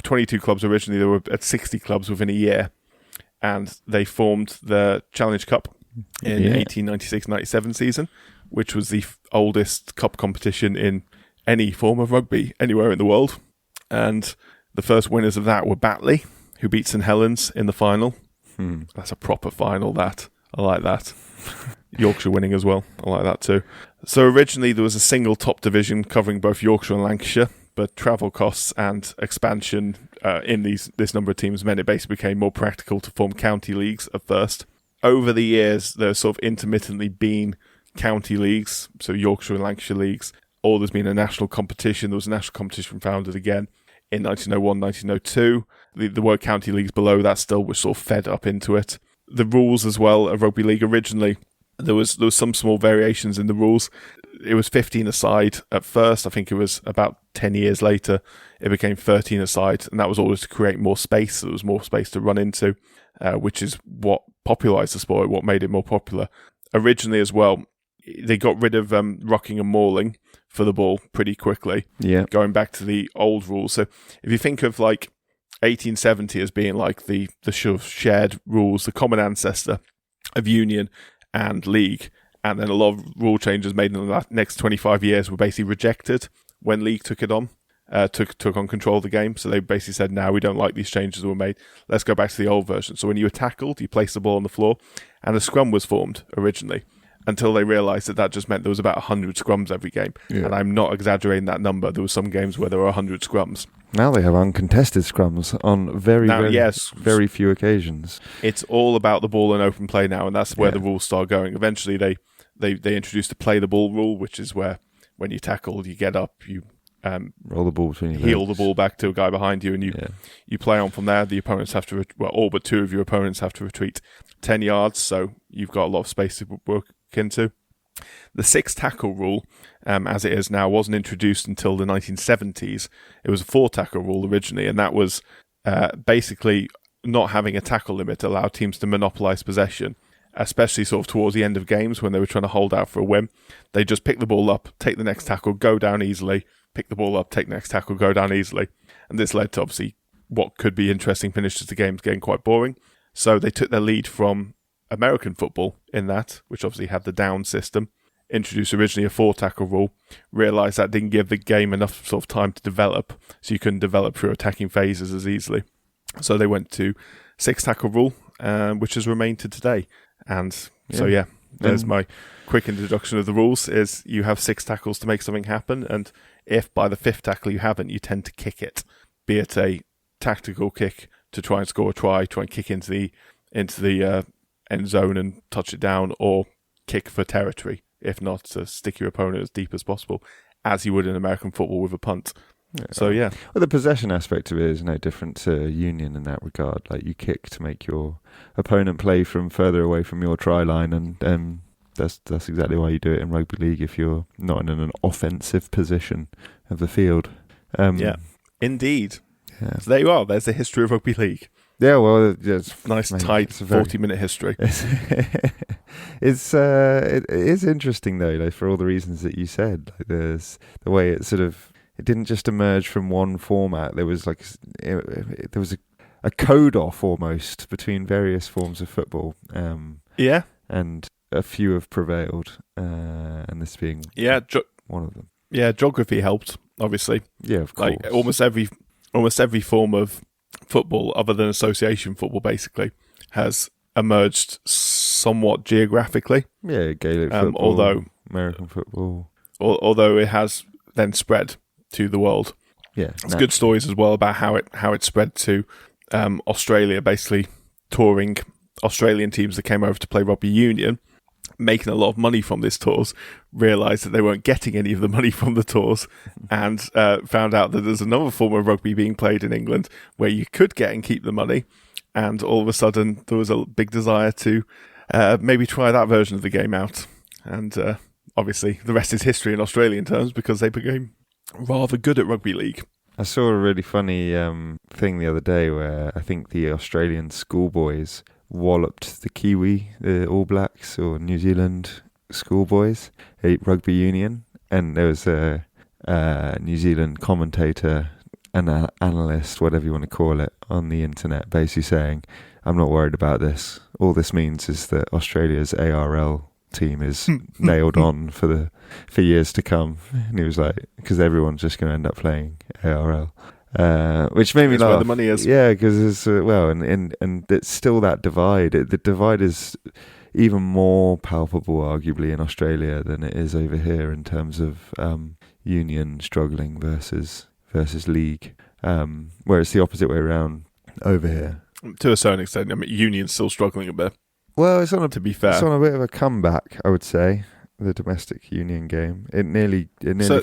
22 clubs originally, they were at 60 clubs within a year. And they formed the Challenge Cup in 1896-97 season, which was the oldest cup competition in any form of rugby anywhere in the world. And the first winners of that were Batley, who beat St Helens in the final. That's a proper final, that. I like that. Yorkshire winning as well. I like that too. So originally there was a single top division covering both Yorkshire and Lancashire, but travel costs and expansion in this number of teams meant it basically became more practical to form county leagues at first. Over the years, there's sort of intermittently been county leagues, so Yorkshire and Lancashire leagues, or there's been a national competition. There was a national competition founded again in 1901, 1902. The word county leagues below that still was sort of fed up into it. The rules as well of rugby league originally, there was some small variations in the rules. It was 15 aside at first. I think it was about 10 years later, it became 13 aside, and that was always to create more space. So there was more space to run into, which is what popularised the sport, what made it more popular. Originally as well, they got rid of rocking and mauling for the ball pretty quickly, going back to the old rules. So if you think of like 1870 as being like the shared rules, the common ancestor of union and league, and then a lot of rule changes made in the next 25 years were basically rejected when league took it on, took on control of the game. So they basically said, "Now we don't like these changes that were made. Let's go back to the old version." So when you were tackled, you placed the ball on the floor, and a scrum was formed originally. until they realised that just meant there was about 100 scrums every game. Yeah. And I'm not exaggerating that number. There were some games where there were 100 scrums. Now they have uncontested scrums on very few occasions. It's all about the ball and open play now, and that's where the rules start going. Eventually, they introduced the play the ball rule, which is where when you tackle, you get up, you roll the ball between your heel legs. the ball back to a guy behind you, and you play on from there. The opponents have to, all but two of your opponents have to retreat 10 yards, so you've got a lot of space to work into. The 6 tackle rule, as it is now, wasn't introduced until the 1970s. It was a 4 tackle rule originally, and that was basically not having a tackle limit allowed teams to monopolise possession, especially sort of towards the end of games when they were trying to hold out for a win. They just pick the ball up, take the next tackle, go down easily, pick the ball up, take the next tackle, go down easily. And this led to, obviously, what could be interesting finishes to games getting quite boring. So they took their lead from American football in that, which obviously had the down system, introduced originally a 4 tackle rule, realised that didn't give the game enough sort of time to develop, so you couldn't develop through attacking phases as easily. So they went to 6 tackle rule, which has remained to today. And so, there's my quick introduction of the rules, is you have 6 tackles to make something happen, and if by the 5th tackle you haven't, you tend to kick it, be it a tactical kick to try and score a try and kick into the end zone and touch it down, or kick for territory, if not to stick your opponent as deep as possible, as you would in American football with a punt. Yeah. So, Well, the possession aspect of it is no different to union in that regard. Like, you kick to make your opponent play from further away from your try line, and that's exactly why you do it in rugby league if you're not in an offensive position of the field. Indeed. Yeah. So there you are. There's the history of rugby league. Yeah, well, it's Nice, tight, 40-minute history. it is interesting though, like, for all the reasons that you said. Like, there's the way it didn't just emerge from one format. There was there was a code off almost between various forms of football. And a few have prevailed, and this being one of them. Yeah, geography helped, obviously. Yeah, of course. Like almost every form of football, other than association football, basically has emerged somewhat geographically. Yeah, Gaelic football, although American football, although it has then spread to the world. Yeah, there's good stories as well about how it spread to Australia, basically touring Australian teams that came over to play rugby union, making a lot of money from this tours, realised that they weren't getting any of the money from the tours, and found out that there's another form of rugby being played in England where you could get and keep the money, and all of a sudden there was a big desire to maybe try that version of the game out. And obviously the rest is history in Australian terms, because they became rather good at rugby league. I saw a really funny thing the other day where I think the Australian schoolboys walloped the Kiwi, the All Blacks, or New Zealand schoolboys at rugby union, and there was a New Zealand commentator, an analyst, whatever you want to call it, on the internet, basically saying, "I'm not worried about this. All this means is that Australia's ARL team is nailed on for years to come." And he was like, because everyone's just going to end up playing ARL. Which made me laugh. Where the money is. Yeah, because it's and it's still that divide. The divide is even more palpable, arguably, in Australia than it is over here in terms of union struggling versus league. Where it's the opposite way around over here. To a certain extent, I mean, union's still struggling a bit. Well, to be fair, it's on a bit of a comeback, I would say. The domestic union game. It nearly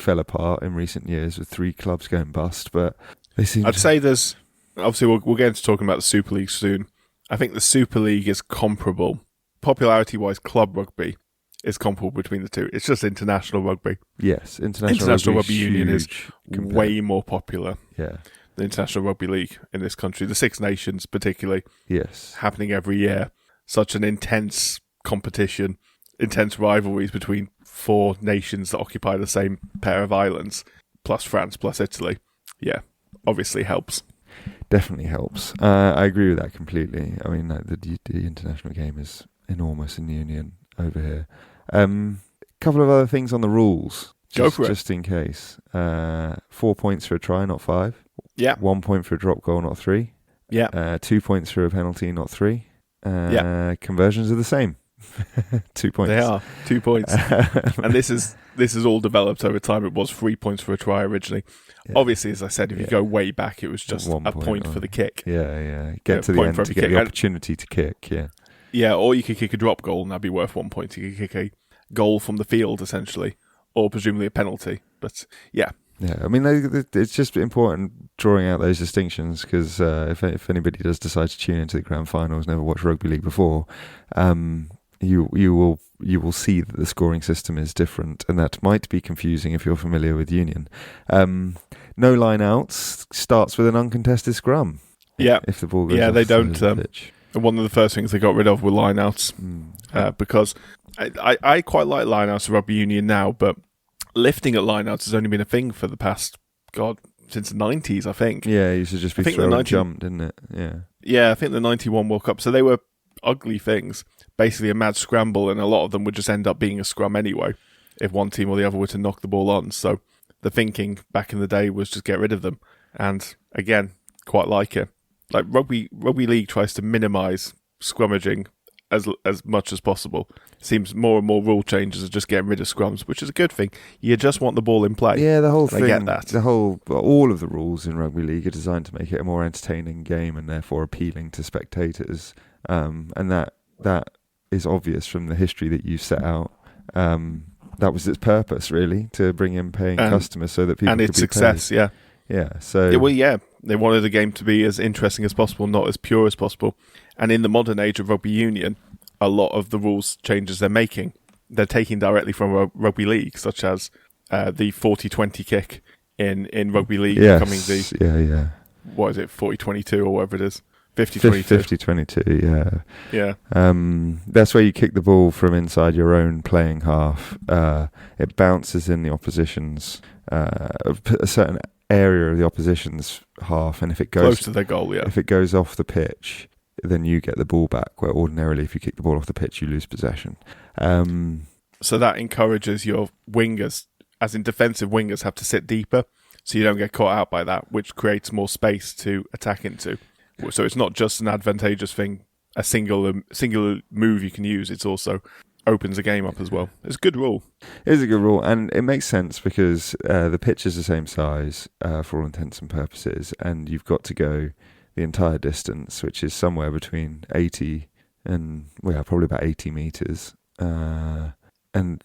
fell apart in recent years with 3 clubs going bust, but they seem. I'd say there's obviously we'll get into talking about the Super League soon. I think the Super League is comparable, popularity-wise. Club rugby is comparable between the two. It's just international rugby. Yes, international rugby union is way more popular. Yeah, the International Rugby League in this country, the Six Nations particularly. Yes, happening every year. Such an intense competition. Intense rivalries between 4 nations that occupy the same pair of islands, plus France, plus Italy. Yeah, obviously helps. Definitely helps. I agree with that completely. I mean, the international game is enormous in the union over here. Couple of other things on the rules. Go for it. Just in case. 4 points for a try, not 5. Yeah. 1 point for a drop goal, not 3. Yeah. 2 points for a penalty, not 3. Yeah. Conversions are the same. 2 points. They are 2 points. And this is all developed over time. It was 3 points for a try originally. Yeah. Obviously, as I said, if you go way back, it was just 1 a point for the kick. Yeah. Get to the end to get the opportunity to kick, yeah. Yeah, or you could kick a drop goal and that'd be worth 1 point. You could kick a goal from the field, essentially, or presumably a penalty. But, yeah. Yeah, I mean, it's just important drawing out those distinctions because if anybody does decide to tune into the grand finals, never watched rugby league before, you will see that the scoring system is different, and that might be confusing if you're familiar with Union. No line outs starts with an uncontested scrum. Yeah, if the ball goes off they don't. The pitch. One of the first things they got rid of were line outs because I quite like line outs of rugby union now, but lifting at line-outs has only been a thing for the past, since the 90s, I think. Yeah, it used to just be throw and jump, didn't it? Yeah, I think the 91 World Cup. So they were ugly things, basically a mad scramble, and a lot of them would just end up being a scrum anyway, if one team or the other were to knock the ball on. So the thinking back in the day was just get rid of them. And again, quite like it. Like rugby league tries to minimise scrummaging as much as possible. Seems more and more rule changes are just getting rid of scrums, which is a good thing. You just want the ball in play. Yeah, the whole thing. I get that. All of the rules in rugby league are designed to make it a more entertaining game and therefore appealing to spectators. And that is obvious from the history that you set out. That was its purpose, really, to bring in paying customers so that people could be success, paid. yeah. Yeah, so... They wanted the game to be as interesting as possible, not as pure as possible. And in the modern age of rugby union, a lot of the rules changes they're making, they're taking directly from rugby league, such as the 40-20 kick in rugby league becoming the... What is it, 40-22 or whatever it is? 50-22. 50-22, yeah. That's where you kick the ball from inside your own playing half. It bounces in the opposition's... a certain area of the opposition's half, and if it goes close to their goal, if it goes off the pitch, then you get the ball back, where ordinarily if you kick the ball off the pitch you lose possession. So that encourages your wingers, as in defensive wingers, have to sit deeper so you don't get caught out by that, which creates more space to attack into. So it's not just an advantageous thing, a single move you can use, it's also opens the game up as well. It's a good rule. It is a good rule, and it makes sense because the pitch is the same size for all intents and purposes, and you've got to go the entire distance, which is somewhere between 80 and probably about 80 meters. And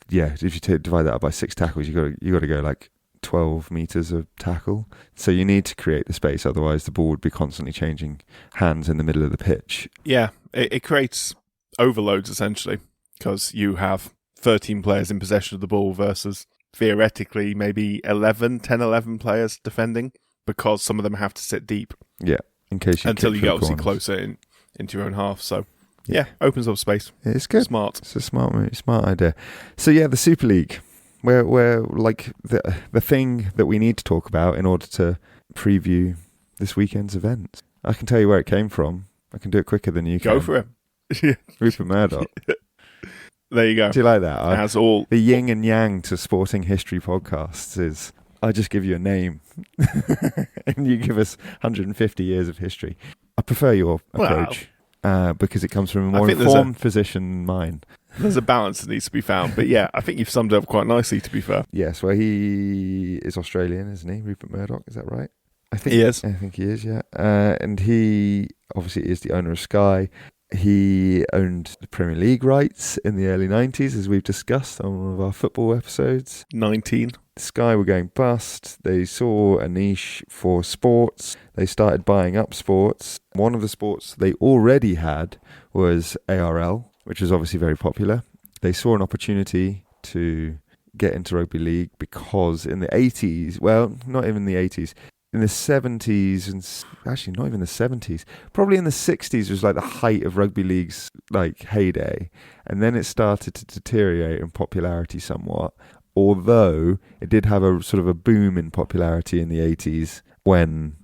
if you divide that up by 6 tackles, you got to go like 12 meters of tackle. So you need to create the space, otherwise the ball would be constantly changing hands in the middle of the pitch. Yeah, it creates overloads essentially, because you have 13 players in possession of the ball versus theoretically maybe 11 players defending, because some of them have to sit deep. Yeah, in case you until you get obviously closer into your own half. So opens up space. It's good. Smart. It's a smart move, smart idea. So the Super League, where like the thing that we need to talk about in order to preview this weekend's events. I can tell you where it came from. I can do it quicker than you can. Go for it. Rupert Murdoch. There you go. Do you like that? As all the yin and yang to sporting history podcasts is I just give you a name and you give us 150 years of history. I prefer your approach because it comes from a more informed position than mine. There's a balance that needs to be found. But I think you've summed it up quite nicely, to be fair. Yes, well, he is Australian, isn't he? Rupert Murdoch, is that right? I think he is. I think he is, yeah. And he obviously is the owner of Sky. He owned the Premier League rights in the early 90s, as we've discussed on one of our football episodes. 19. Sky were going bust. They saw a niche for sports. They started buying up sports. One of the sports they already had was ARL, which was obviously very popular. They saw an opportunity to get into rugby league because in the 80s, well, not even the 80s, in the 70s, and actually not even the 70s, probably in the 60s was like the height of rugby league's like heyday, and then it started to deteriorate in popularity somewhat, although it did have a sort of a boom in popularity in the 80s when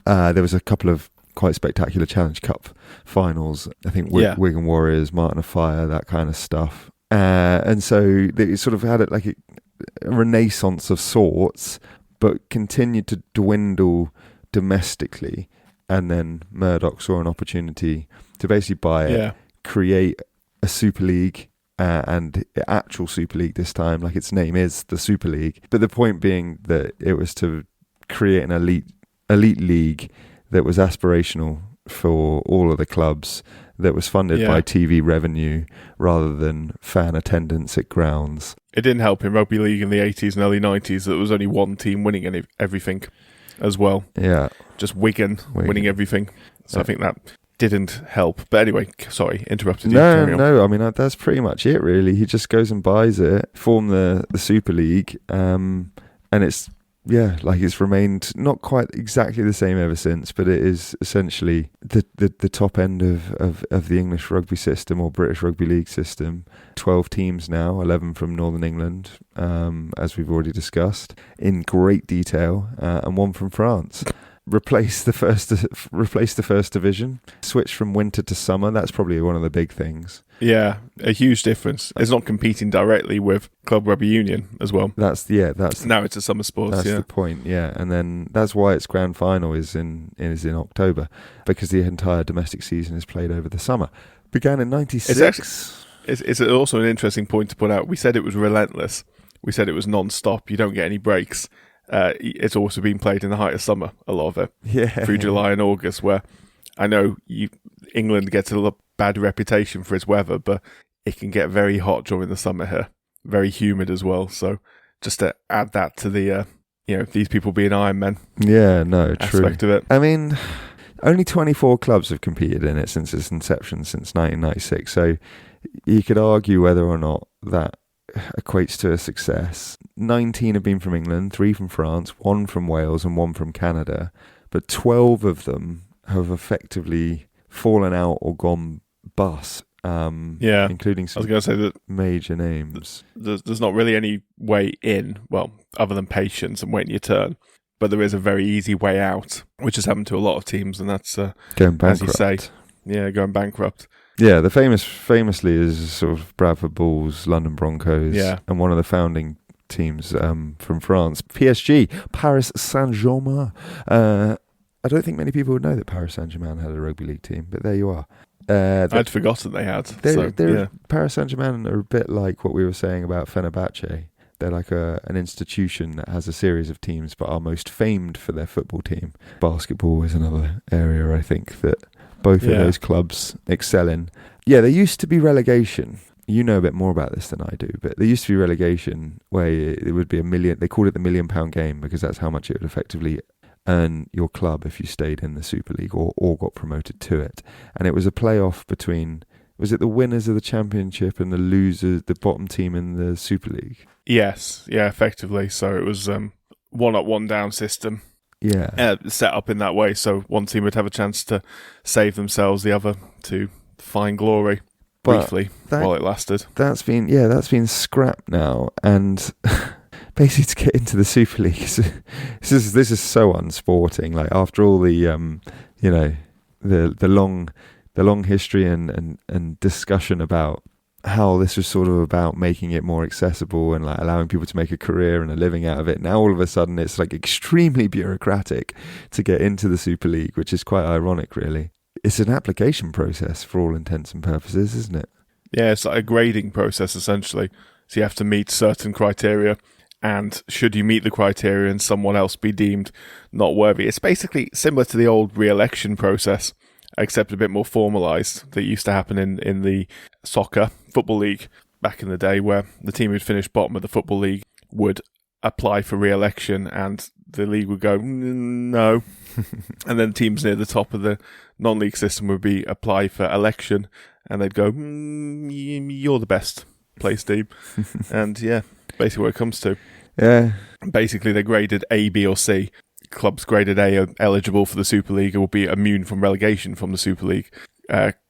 there was a couple of quite spectacular Challenge Cup finals. I think Wigan Warriors, Martin of Fire, that kind of stuff. And so they sort of had like a renaissance of sorts, but continued to dwindle domestically. And then Murdoch saw an opportunity to basically buy it, create a Super League, and actual Super League this time, like its name is the Super League. But the point being that it was to create an elite league that was aspirational for all of the clubs, that was funded by TV revenue rather than fan attendance at grounds. It didn't help in rugby league in the 80s and early 90s that there was only one team winning everything as well. Yeah. Just Wigan winning everything. So I think that didn't help. But anyway, sorry, interrupted you. No, I mean, that's pretty much it, really. He just goes and buys it, form the Super League, and it's, it's remained not quite exactly the same ever since, but it is essentially the top end of the English rugby system or British rugby league system. 12 teams now, 11 from Northern England, as we've already discussed in great detail, and one from France. Replace the first division, switch from winter to summer. That's probably one of the big things. Yeah, a huge difference. It's not competing directly with Club Rugby Union as well. That's now it's a summer sports. That's the point. Yeah, and then that's why its grand final is in October, because the entire domestic season is played over the summer. Began in '96. It's also an interesting point to point out. We said it was relentless. We said it was non-stop. You don't get any breaks. It's also been played in the height of summer, a lot of it, through July and August, where I know England gets a bad reputation for its weather, but it can get very hot during the summer here, very humid as well. So just to add that to the, these people being Ironmen aspect of it. I mean, only 24 clubs have competed in it since its inception, since 1996. So you could argue whether or not that equates to a success. 19 have been from England, 3 from France, 1 from Wales and 1 from Canada, but 12 of them have effectively fallen out or gone bust, including some major names. There's not really any way in, well, other than patience and waiting your turn, but there is a very easy way out, which has happened to a lot of teams, and that's going bankrupt. As you say, going bankrupt. Yeah, the famously is sort of Bradford Bulls, London Broncos, and one of the founding teams from France, PSG, Paris Saint-Germain. I don't think many people would know that Paris Saint-Germain had a rugby league team, but there you are. I'd forgotten they had. Paris Saint-Germain are a bit like what we were saying about Fenerbahce. They're like an institution that has a series of teams, but are most famed for their football team. Basketball is another area, I think, that both of those clubs excel in. Yeah, there used to be relegation. You know a bit more about this than I do, but there used to be relegation where it would be they called it the £1 million game, because that's how much it would effectively earn your club if you stayed in the Super League or got promoted to it. And it was a playoff between, was it the winners of the Championship and the losers, the bottom team in the Super League? Yes, effectively. So it was one up, one down system. Yeah, set up in that way, so one team would have a chance to save themselves, the other to find glory briefly while it lasted. That's been scrapped now, and basically to get into the Super League, this is so unsporting. Like, after all the the long history and discussion about how this was sort of about making it more accessible and like allowing people to make a career and a living out of it. Now all of a sudden it's like extremely bureaucratic to get into the Super League, which is quite ironic, really. It's an application process for all intents and purposes, isn't it? Yeah, it's like a grading process essentially. So you have to meet certain criteria, and should you meet the criteria and someone else be deemed not worthy, it's basically similar to the old re-election process, except a bit more formalised, that used to happen in the football league back in the day, where the team who'd finished bottom of the football league would apply for re-election and the league would go, no. And then teams near the top of the non-league system would be apply for election and they'd go, you're the best place team. And basically what it comes to. Yeah. Basically they're graded A, B or C. Clubs graded A are eligible for the Super League and will be immune from relegation from the Super League.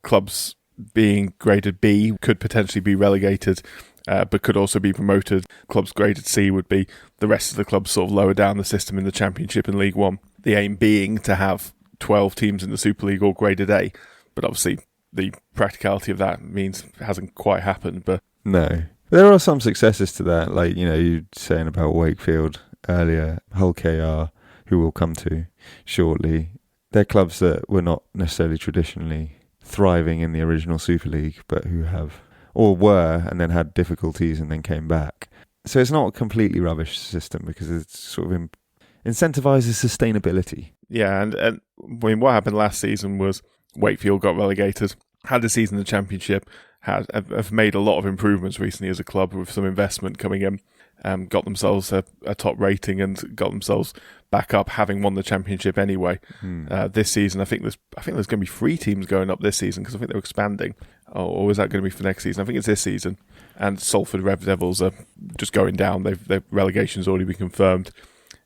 Clubs being graded B could potentially be relegated, but could also be promoted. Clubs graded C would be the rest of the clubs sort of lower down the system in the Championship and League One. The aim being to have 12 teams in the Super League all graded A, but obviously the practicality of that means it hasn't quite happened. But no, there are some successes to that, like you were saying about Wakefield earlier, Hull KR, who we'll come to shortly. They're clubs that were not necessarily traditionally thriving in the original Super League, but who have, or were, and then had difficulties and then came back. So it's not a completely rubbish system because it sort of incentivizes sustainability. Yeah, and I mean, what happened last season was Wakefield got relegated, had a season in the Championship, have made a lot of improvements recently as a club with some investment coming in, got themselves a top rating and got themselves back up, having won the Championship anyway. This season, I think there's going to be 3 teams going up this season because I think they're expanding. Or is that going to be for next season? I think it's this season. And Salford Red Devils are just going down. Their relegation's already been confirmed.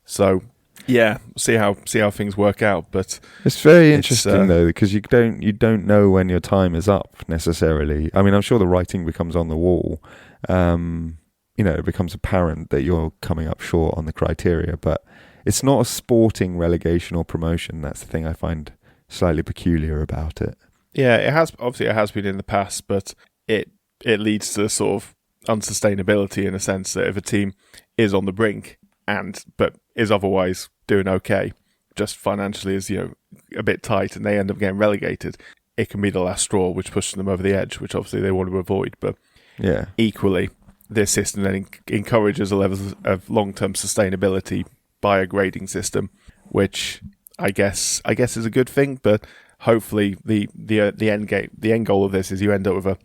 So yeah, see how things work out. But it's very interesting though, because you don't know when your time is up necessarily. I mean, I'm sure the writing becomes on the wall. It becomes apparent that you're coming up short on the criteria, but it's not a sporting relegation or promotion. That's the thing I find slightly peculiar about it. Yeah, it has been in the past, but it leads to sort of unsustainability in a sense that if a team is on the brink but is otherwise doing okay, just financially is a bit tight and they end up getting relegated, it can be the last straw which pushes them over the edge, which obviously they want to avoid. But yeah, equally, this system then encourages a level of long-term sustainability by a grading system, which I guess is a good thing. But hopefully, the end goal of this is you end up with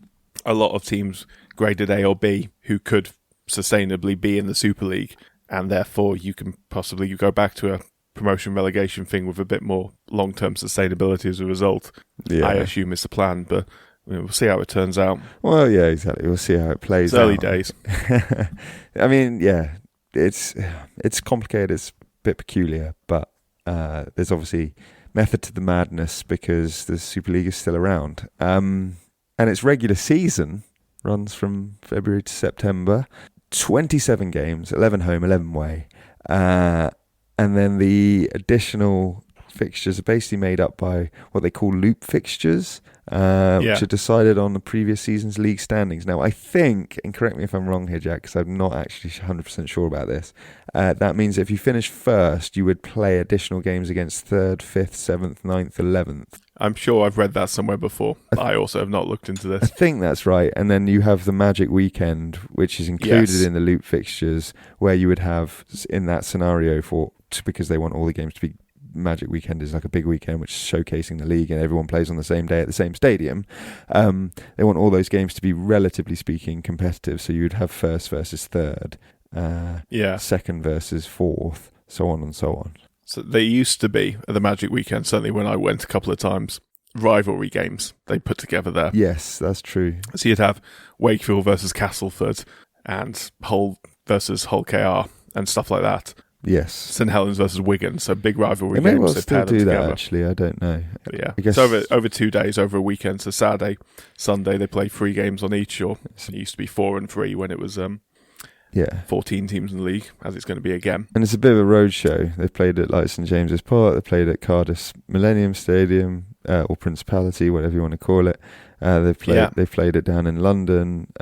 a lot of teams graded A or B who could sustainably be in the Super League, and therefore you can possibly go back to a promotion relegation thing with a bit more long-term sustainability as a result. Yeah. I assume it's the plan, but we'll see how it turns out. Well, yeah, exactly. We'll see how it plays out. It's early days. I mean, yeah, it's complicated. It's a bit peculiar, but there's obviously method to the madness because the Super League is still around. And its regular season runs from February to September. 27 games, 11 home, 11 away. And then the additional fixtures are basically made up by what they call loop fixtures, which are decided on the previous season's league standings. Now, I think, and correct me if I'm wrong here, Jack, because I'm not actually 100% sure about this, that means if you finish first, you would play additional games against 3rd, 5th, 7th, 9th, 11th. I'm sure I've read that somewhere before. I also have not looked into this. I think that's right. And then you have the Magic Weekend, which is included in the loop fixtures, where you would have, in that scenario, because they want all the games to be, Magic Weekend is like a big weekend which is showcasing the league and everyone plays on the same day at the same stadium. They want all those games to be, relatively speaking, competitive. So you'd have first versus third, second versus fourth, so on and so on. So they used to be, at the Magic Weekend, certainly when I went a couple of times, rivalry games they put together there. Yes, that's true. So you'd have Wakefield versus Castleford and Hull versus Hull KR and stuff like that. Yes. St Helens versus Wiggins, so big rivalry games. They may well still do that, actually. I don't know. But yeah, I guess so over 2 days, over a weekend. So Saturday, Sunday, they play 3 games on each. Or it used to be 4 and 3 when it was 14 teams in the league, as it's going to be again. And it's a bit of a road show. They've played at like St James's Park. They played at Cardiff Millennium Stadium, or Principality, whatever you want to call it. They've played it down in London.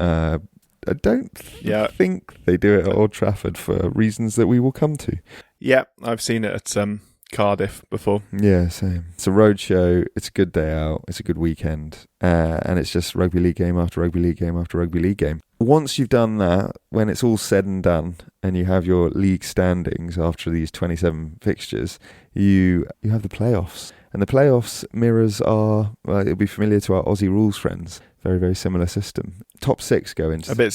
I don't think they do it at Old Trafford for reasons that we will come to. Yeah, I've seen it at Cardiff before. Yeah, same. It's a road show. It's a good day out. It's a good weekend. And it's just rugby league game after rugby league game after rugby league game. Once you've done that, when it's all said and done, and you have your league standings after these 27 fixtures, you have the playoffs. And the playoffs mirrors it'll be familiar to our Aussie rules friends. Very, very similar system. Top 6 go into... A bit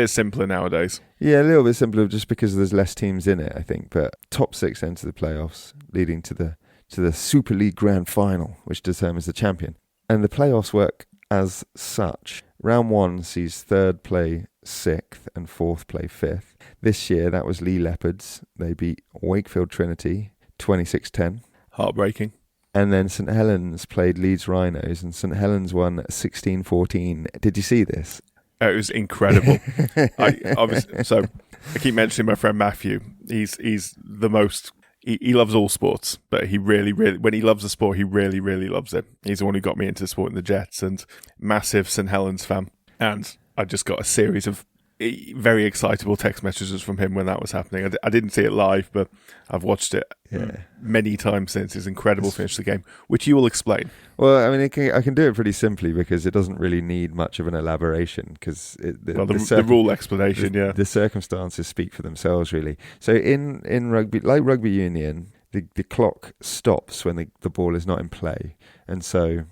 simpler nowadays. Yeah, a little bit simpler just because there's less teams in it, I think. But top 6 enter the playoffs, leading to the Super League Grand Final, which determines the champion. And the playoffs work as such. Round 1 sees 3rd play 6th and 4th play 5th. This year, that was Lee Leopards. They beat Wakefield Trinity 26-10. Heartbreaking. And then St Helens played Leeds Rhinos, and St Helens won 16-14. Did you see this? It was incredible. I keep mentioning my friend Matthew. He's the most. He loves all sports, but he really, when he loves a sport, he really, really loves it. He's the one who got me into supporting the Jets, and massive St Helens fan. And I just got a series of very excitable text messages from him when that was happening. I didn't see it live, but I've watched it many times since. His incredible finish to the game, which you will explain. Well, I mean, I can do it pretty simply because it doesn't really need much of an elaboration because the rule explanation, the circumstances speak for themselves, really. So in rugby, like rugby union, the clock stops when the ball is not in play, and so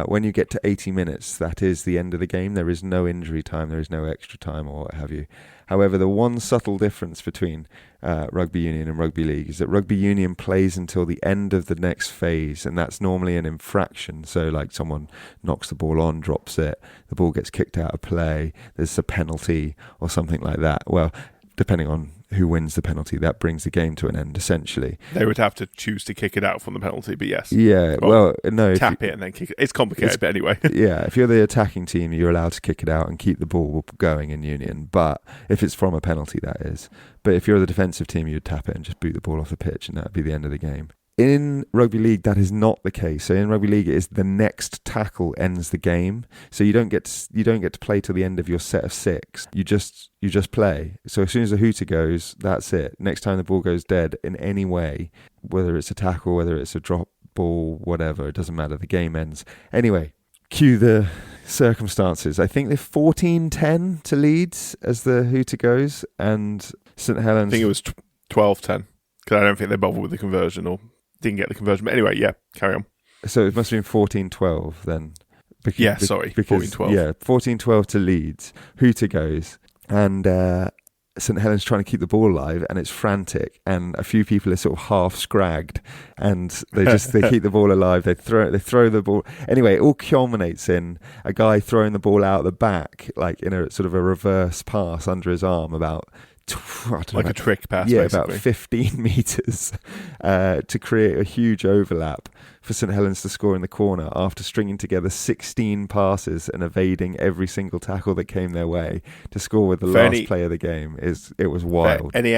when you get to 80 minutes, that is the end of the game. There is no injury time, there is no extra time or what have you. However, the one subtle difference between rugby union and rugby league is that rugby union plays until the end of the next phase, and that's normally an infraction. So like someone knocks the ball on, drops it, the ball gets kicked out of play, there's a penalty or something like that. Well, depending on who wins the penalty, that brings the game to an end, essentially. They would have to choose to kick it out from the penalty, but yes. Yeah, well no. Tap it and then kick it. It's complicated, but anyway. Yeah, if you're the attacking team, you're allowed to kick it out and keep the ball going in union, but if it's from a penalty, that is. But if you're the defensive team, you'd tap it and just boot the ball off the pitch, and that would be the end of the game. In rugby league, that is not the case. So in rugby league, it is the next tackle ends the game. So you don't get to play till the end of your set of 6. You just play. So as soon as the hooter goes, that's it. Next time the ball goes dead in any way, whether it's a tackle, whether it's a drop ball, whatever, it doesn't matter. The game ends. Anyway, cue the circumstances. I think they're 14-10 to Leeds as the hooter goes, and St Helens. I think it was 12-10 because I don't think they bothered with the conversion or didn't get the conversion. But anyway, yeah, carry on. So it must have been 14-12 then. 14-12. Yeah, 14-12 to Leeds. Hooter goes, and St Helens trying to keep the ball alive, and it's frantic, and a few people are sort of half scragged, and they keep the ball alive. They throw the ball. Anyway, it all culminates in a guy throwing the ball out the back, like in a sort of a reverse pass under his arm, about a trick pass, yeah, basically. about 15 metres to create a huge overlap for St Helens to score in the corner after stringing together 16 passes and evading every single tackle that came their way to score with the last play of the game. It was wild. For any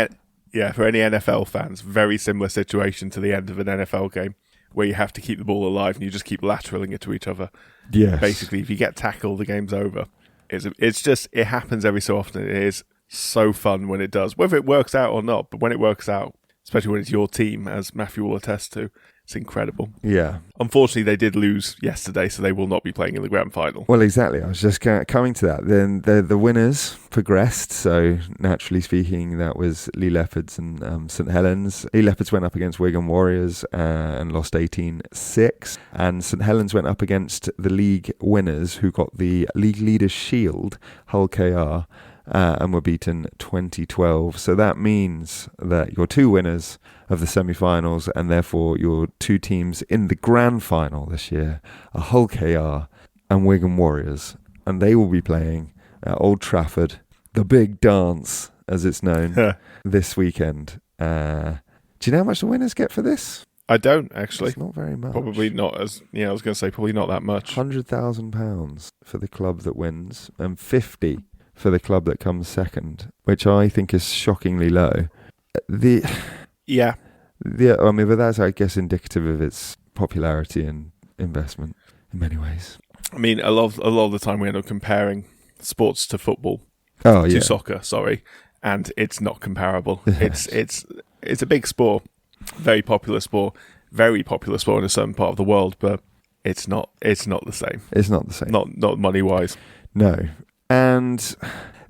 NFL fans, very similar situation to the end of an NFL game where you have to keep the ball alive and you just keep lateraling it to each other. Yes. Basically, if you get tackled, the game's over. It happens every so often. It is so fun when it does, whether it works out or not, but when it works out, especially when it's your team, as Matthew will attest to, it's incredible. Yeah. Unfortunately, they did lose yesterday, so they will not be playing in the grand final. Well, exactly. I was just coming to that. Then the winners progressed, so naturally speaking, that was Lee Leopards and St Helens. Lee Leopards went up against Wigan Warriors and lost 18-6, and St Helens went up against the league winners, who got the League Leaders Shield, Hull KR, and were beaten 20-12. So that means that your two winners of the semi-finals, and therefore your two teams in the grand final this year, are Hull KR and Wigan Warriors, and they will be playing at Old Trafford, the big dance as it's known, this weekend. Do you know how much the winners get for this? I don't, actually. It's not very much. Probably not as... Yeah, I was going to say probably not that much. £100,000 for the club that wins, and 50 for the club that comes second, which I think is shockingly low. Yeah, I mean, but that's, I guess, indicative of its popularity and investment in many ways. I mean, a lot of the time we end up comparing sports to football, to soccer, and it's not comparable. Yes. It's a big sport, very popular sport in a certain part of the world, but it's not the same. It's not the same. Not money wise. No, and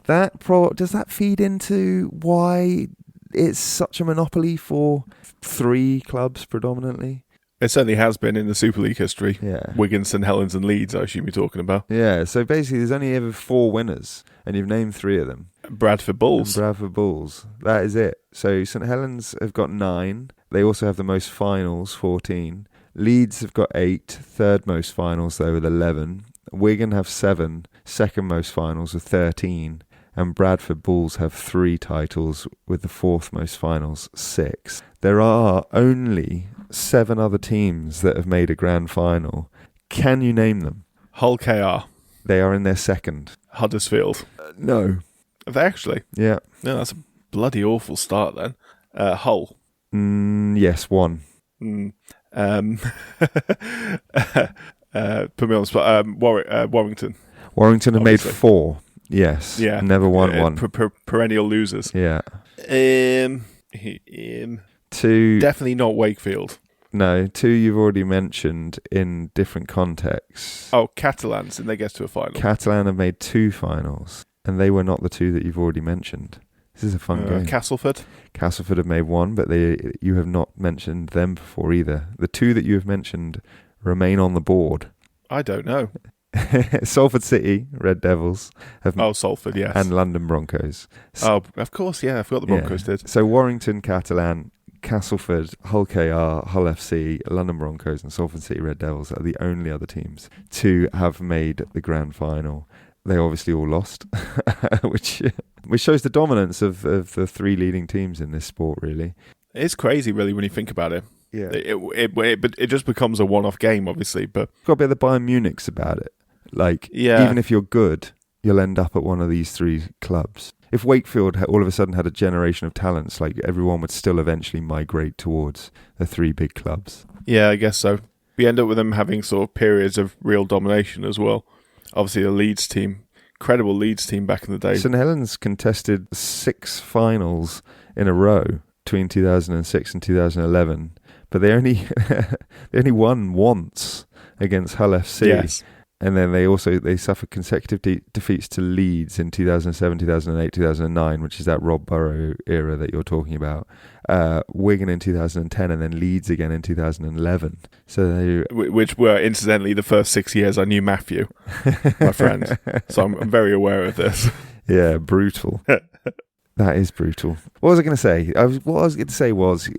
does that feed into why it's such a monopoly for 3 clubs predominantly? It certainly has been in the Super League history. Yeah. Wigan, St Helens and Leeds, I assume you're talking about. Yeah, so basically there's only ever 4 winners, and you've named 3 of them. Bradford Bulls. That is it. So St Helens have got 9. They also have the most finals, 14. Leeds have got 8, third most finals though with 11. Wigan have 7, second most finals with 13. And Bradford Bulls have 3 titles with the fourth most finals, 6. There are only 7 other teams that have made a grand final. Can you name them? Hull KR. They are in their second. Huddersfield. No. Are they actually? Yeah. No, that's a bloody awful start then. Hull. Yes, 1. Put me on the spot. Warrington. Warrington have made 4. Yes. Yeah. Never won one. Perennial losers. Yeah. Two. Definitely not Wakefield. No, two you've already mentioned in different contexts. Oh, Catalans, and they get to a final. Catalan have made 2 finals, and they were not the 2 that you've already mentioned. This is a fun game. Castleford? Castleford have made 1, but you have not mentioned them before either. The 2 that you have mentioned remain on the board. I don't know. Salford City, Red Devils. Salford, yes. And London Broncos. Of course, yeah. I forgot the Broncos did. So Warrington, Catalan, Castleford, Hull KR, Hull FC, London Broncos and Salford City Red Devils are the only other teams to have made the grand final. They obviously all lost, which shows the dominance of the 3 leading teams in this sport, really. It's crazy, really, when you think about it. Yeah. It just becomes a one-off game, obviously. But got a bit of the Bayern Munich's about it. Even if you're good, you'll end up at one of these 3 clubs. If Wakefield all of a sudden had a generation of talents, everyone would still eventually migrate towards the 3 big clubs. Yeah, I guess so. We end up with them having sort of periods of real domination as well. Obviously, the Leeds team, incredible Leeds team back in the day. St Helens contested 6 finals in a row between 2006 and 2011, but they only won once against Hull FC. Yes. And then they suffered consecutive defeats to Leeds in 2007, 2008, 2009, which is that Rob Burrow era that you're talking about. Wigan in 2010, and then Leeds again in 2011. Which were incidentally the first 6 years I knew Matthew, my friend. So I'm very aware of this. Yeah, brutal. That is brutal. What was I going to say? What I was going to say was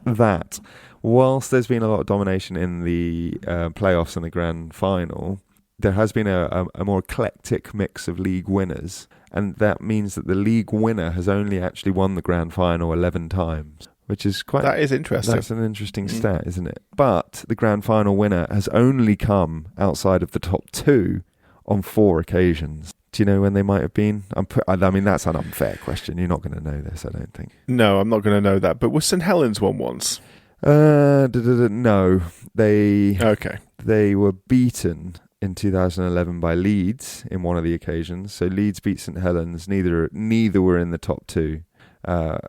that whilst there's been a lot of domination in the playoffs and the grand final, there has been a more eclectic mix of league winners, and that means that the league winner has only actually won the grand final 11 times, which is that is interesting. That's an interesting stat, isn't it? But the grand final winner has only come outside of the top 2 on 4 occasions. Do you know when they might have been? I mean, that's an unfair question. You're not going to know this, I don't think. No, I'm not going to know that. But was St Helens won once? No. They were beaten in 2011 by Leeds in one of the occasions. So Leeds beat St Helens. Neither were in the top 2,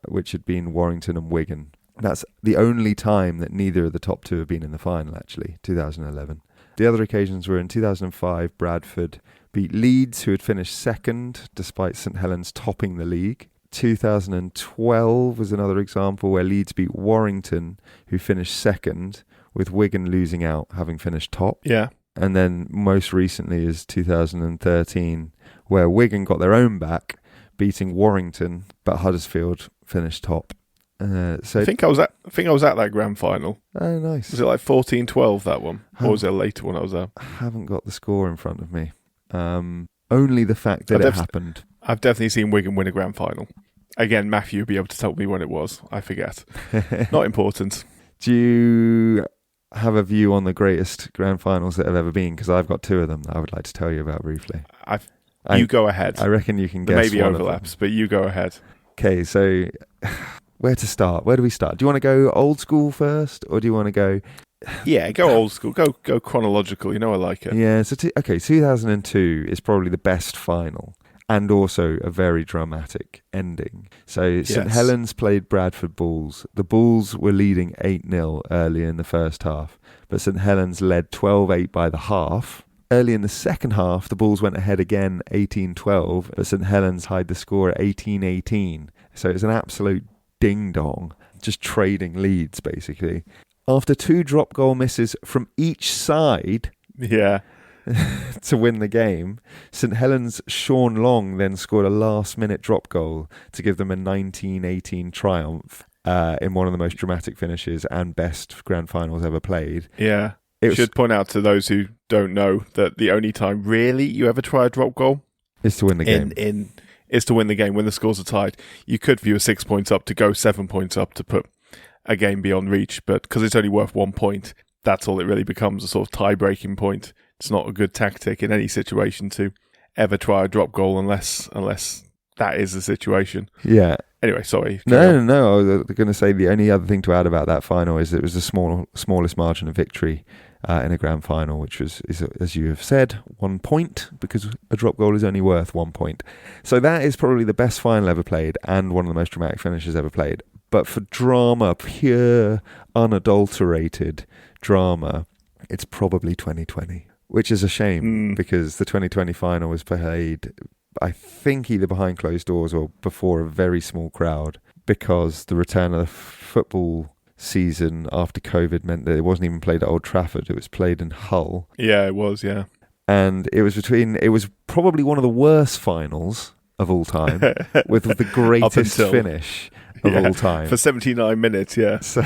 which had been Warrington and Wigan. That's the only time that neither of the top 2 have been in the final, actually, 2011. The other occasions were in 2005, Bradford beat Leeds, who had finished second, despite St Helens topping the league. 2012 was another example where Leeds beat Warrington, who finished second, with Wigan losing out, having finished top. Yeah. And then most recently is 2013, where Wigan got their own back, beating Warrington, but Huddersfield finished top. I think I was at that grand final. Oh, nice. Was it like 14-12, that one? Or was it a later one I was at? I haven't got the score in front of me. Only the fact that it happened. I've definitely seen Wigan win a grand final. Again, Matthew will be able to tell me when it was. I forget. Not important. Do you have a view on the greatest grand finals that have ever been? Because I've got 2 of them that I would like to tell you about briefly. You go ahead. I reckon you can guess. There may be overlaps, but you go ahead. Okay, so where to start? Where do we start? Do you want to go old school first, or do you want to go... Yeah, go old school. Go chronological. You know I like it. Yeah, so 2002 is probably the best final, and also a very dramatic ending. So St Helens played Bradford Bulls. The Bulls were leading 8-0 early in the first half, but St Helens led 12-8 by the half. Early in the second half, the Bulls went ahead again 18-12, but St Helens tied the score at 18-18. So it's an absolute ding-dong, just trading leads, basically. After 2 drop goal misses from each side to win the game, St Helens' Sean Long then scored a last-minute drop goal to give them a 19-18 triumph in one of the most dramatic finishes and best grand finals ever played. Yeah. Should point out to those who don't know that the only time really you ever try a drop goal is to win the game. Is to win the game when the scores are tied. You could view a 6 points up to go 7 points up to put a game beyond reach, but because it's only worth 1 point, that's all it really becomes, a sort of tie-breaking point. It's not a good tactic in any situation to ever try a drop goal unless that is the situation. Yeah. Anyway, sorry. No. I was going to say the only other thing to add about that final is it was the smallest margin of victory in a grand final, which is, as you have said, 1 point, because a drop goal is only worth 1 point. So that is probably the best final ever played and one of the most dramatic finishes ever played. But for drama, pure, unadulterated drama, it's probably 2020, which is a shame because the 2020 final was played, I think, either behind closed doors or before a very small crowd, because the return of the football season after COVID meant that it wasn't even played at Old Trafford. It was played in Hull. Yeah, it was, yeah. And it was probably one of the worst finals of all time with the greatest finish of all time. For 79 minutes, yeah. So,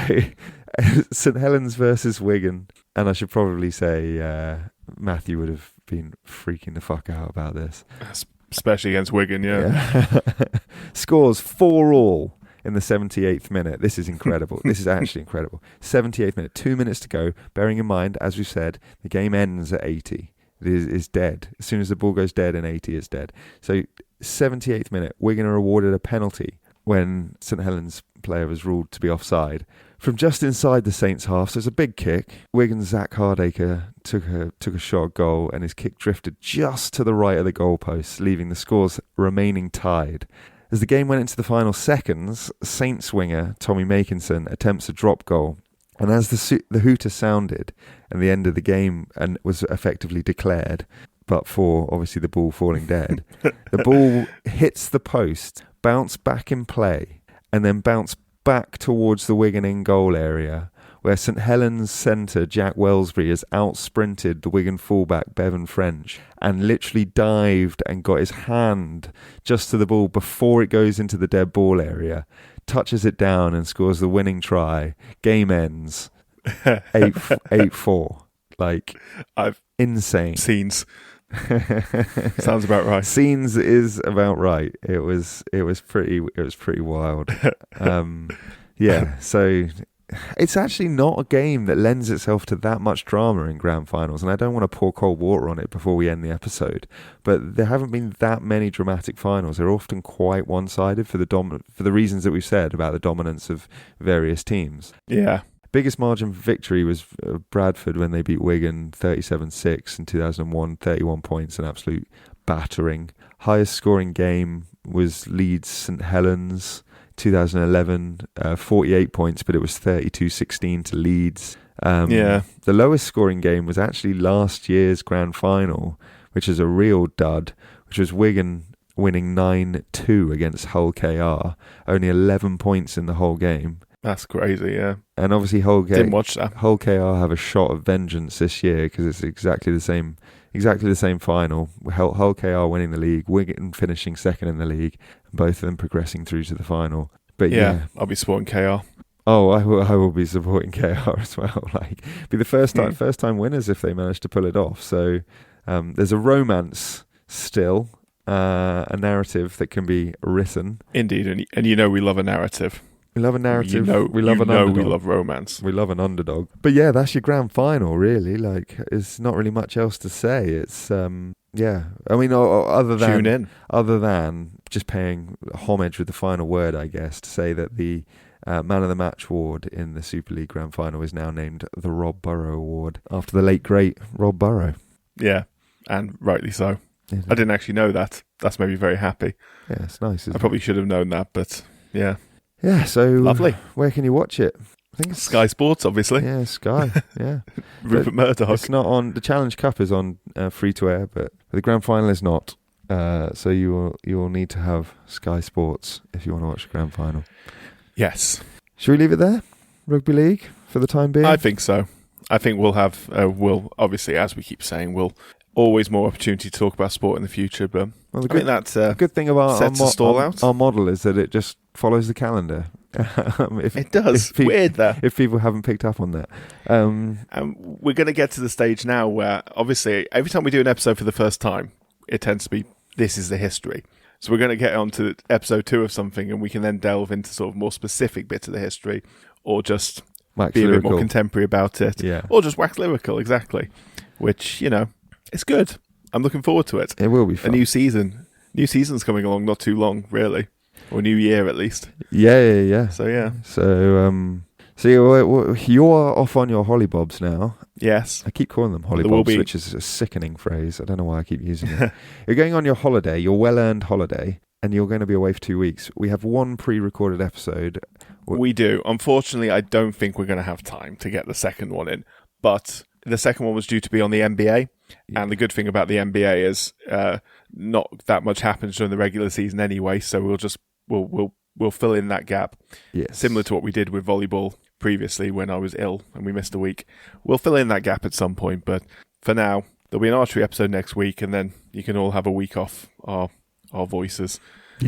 St Helens versus Wigan. And I should probably say Matthew would have been freaking the fuck out about this. Especially against Wigan, yeah. Scores 4-4 in the 78th minute. This is incredible. This is actually incredible. 78th minute, 2 minutes to go. Bearing in mind, as we said, the game ends at 80. It is dead. As soon as the ball goes dead in 80, it's dead. So 78th minute, Wigan are awarded a penalty when St Helens player was ruled to be offside from just inside the Saints half. So it's a big kick. Wigan's Zach Hardacre took a shot at goal, and his kick drifted just to the right of the goalpost, leaving the scores remaining tied. As the game went into the final seconds, Saints winger Tommy Makinson attempts a drop goal, and as the hooter sounded and the end of the game and was effectively declared, but for obviously the ball falling dead, the ball hits the post, bounced back in play, and then bounced back towards the Wigan in goal area, where St Helens centre Jack Wellsbury has out-sprinted the Wigan fullback Bevan French and literally dived and got his hand just to the ball before it goes into the dead ball area, touches it down and scores the winning try. Game ends 8-4. Like, insane. Scenes. Sounds about right. Scenes is about right. It was pretty wild. Yeah, so it's actually not a game that lends itself to that much drama in grand finals, and I don't want to pour cold water on it before we end the episode, but there haven't been that many dramatic finals. They're often quite one-sided for the reasons that we've said about the dominance of various teams. Yeah. Biggest margin for victory was Bradford when they beat Wigan 37-6 in 2001, 31 points, an absolute battering. Highest scoring game was Leeds St Helens 2011, 48 points, but it was 32-16 to Leeds. The lowest scoring game was actually last year's grand final, which is a real dud, which was Wigan winning 9-2 against Hull KR, only 11 points in the whole game. That's crazy, yeah. And obviously didn't watch that. Hull KR have a shot of vengeance this year because it's exactly the same final. Hull KR winning the league, Wigan finishing second in the league, both of them progressing through to the final. But yeah, I'll be supporting KR. Oh, I will be supporting KR as well. Like, be the first time winners if they manage to pull it off. So there's a romance still, a narrative that can be written. Indeed, and you know we love a narrative. We love a narrative. We love an underdog. We love romance. We love an underdog. But yeah, that's your grand final, really. Like, there's not really much else to say. It's yeah. I mean, other than just paying homage with the final word, I guess, to say that the Man of the Match award in the Super League grand final is now named the Rob Burrow Award after the late great Rob Burrow. Yeah, and rightly so. Yeah. I didn't actually know that. That's made me very happy. Yeah, it's nice. I probably should have known that, but yeah. Yeah, so lovely. Where can you watch it? I think it's Sky Sports, obviously. Yeah, Sky. Yeah, Rupert Murdoch. It's not on. The Challenge Cup is on free to air, but the grand final is not. So you will need to have Sky Sports if you want to watch the grand final. Yes. Should we leave it there? Rugby League for the time being. I think so. I think we'll have. We'll obviously, as we keep saying, we'll always more opportunity to talk about sport in the future. But I think that's the good thing about our model is that it just follows the calendar. It does. Weird that. If people haven't picked up on that. We're going to get to the stage now where, obviously, every time we do an episode for the first time, it tends to be, this is the history. So we're going to get on to episode 2 of something, and we can then delve into sort of more specific bits of the history, or just be a bit more contemporary about it. Yeah. Or just wax lyrical, exactly. Which, it's good. I'm looking forward to it. It will be fun. A new season. New season's coming along not too long, really. Or new year, at least. Yeah. So, yeah. So you're off on your hollybobs now. Yes. I keep calling them hollybobs, which is a sickening phrase. I don't know why I keep using it. You're going on your holiday, your well-earned holiday, and you're going to be away for 2 weeks. We have one pre-recorded episode. We do. Unfortunately, I don't think we're going to have time to get the second one in. But the second one was due to be on the NBA. Yeah. And the good thing about the NBA is not that much happens during the regular season anyway. So we'll fill in that gap. Yes. Similar to what we did with volleyball previously when I was ill and we missed a week. We'll fill in that gap at some point. But for now, there'll be an archery episode next week. And then you can all have a week off our voices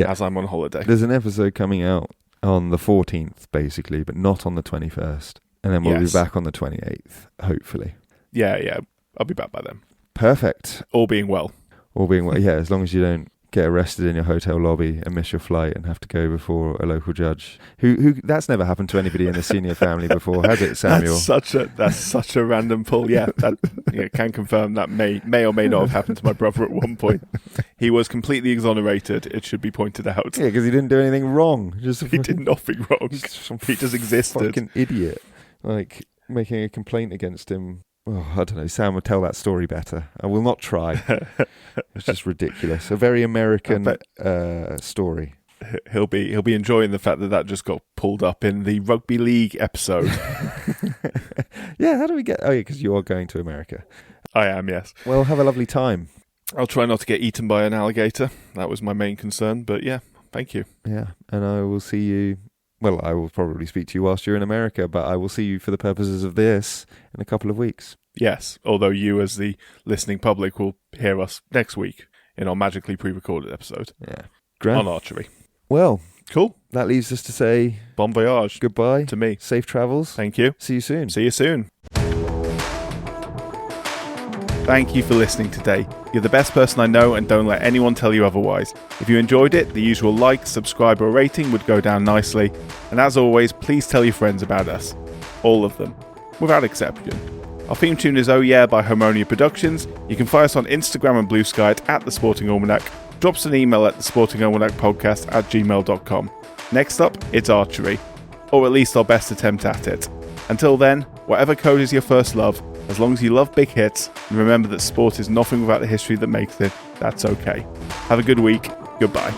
as I'm on holiday. There's an episode coming out on the 14th, basically, but not on the 21st. And then we'll be back on the 28th, hopefully. Yeah. I'll be back by then. Perfect. All being well. Yeah, as long as you don't get arrested in your hotel lobby and miss your flight and have to go before a local judge. Who that's never happened to anybody in the senior family before, has it, Samuel? That's such a random pull. Yeah, can confirm that may or may not have happened to my brother at one point. He was completely exonerated, it should be pointed out. Yeah, because he didn't do anything wrong. He did nothing wrong. He just existed. Fucking idiot. Like, making a complaint against him. Oh, I don't know. Sam would tell that story better. I will not try. It's just ridiculous. A very American story. He'll be enjoying the fact that just got pulled up in the rugby league episode. Yeah, how do we get... Oh, yeah, because you are going to America. I am, yes. Well, have a lovely time. I'll try not to get eaten by an alligator. That was my main concern, but yeah, thank you. Yeah, and I will see you... Well, I will probably speak to you whilst you're in America, but I will see you for the purposes of this in a couple of weeks. Yes, although you as the listening public will hear us next week in our magically pre-recorded episode. Yeah. On archery. Well, cool. That leaves us to say... Bon voyage. Goodbye. To me. Safe travels. Thank you. See you soon. See you soon. Thank you for listening today. You're the best person I know and don't let anyone tell you otherwise. If you enjoyed it, the usual like, subscribe or rating would go down nicely. And as always, please tell your friends about us. All of them. Without exception. Our theme tune is Oh Yeah by Harmonia Productions. You can find us on Instagram and Blue Sky at The Sporting Almanac. Drop us an email at thesportingalmanacpodcast@gmail.com. Next up, it's archery. Or at least our best attempt at it. Until then, whatever code is your first love, as long as you love big hits, and remember that sport is nothing without the history that makes it, that's okay. Have a good week. Goodbye.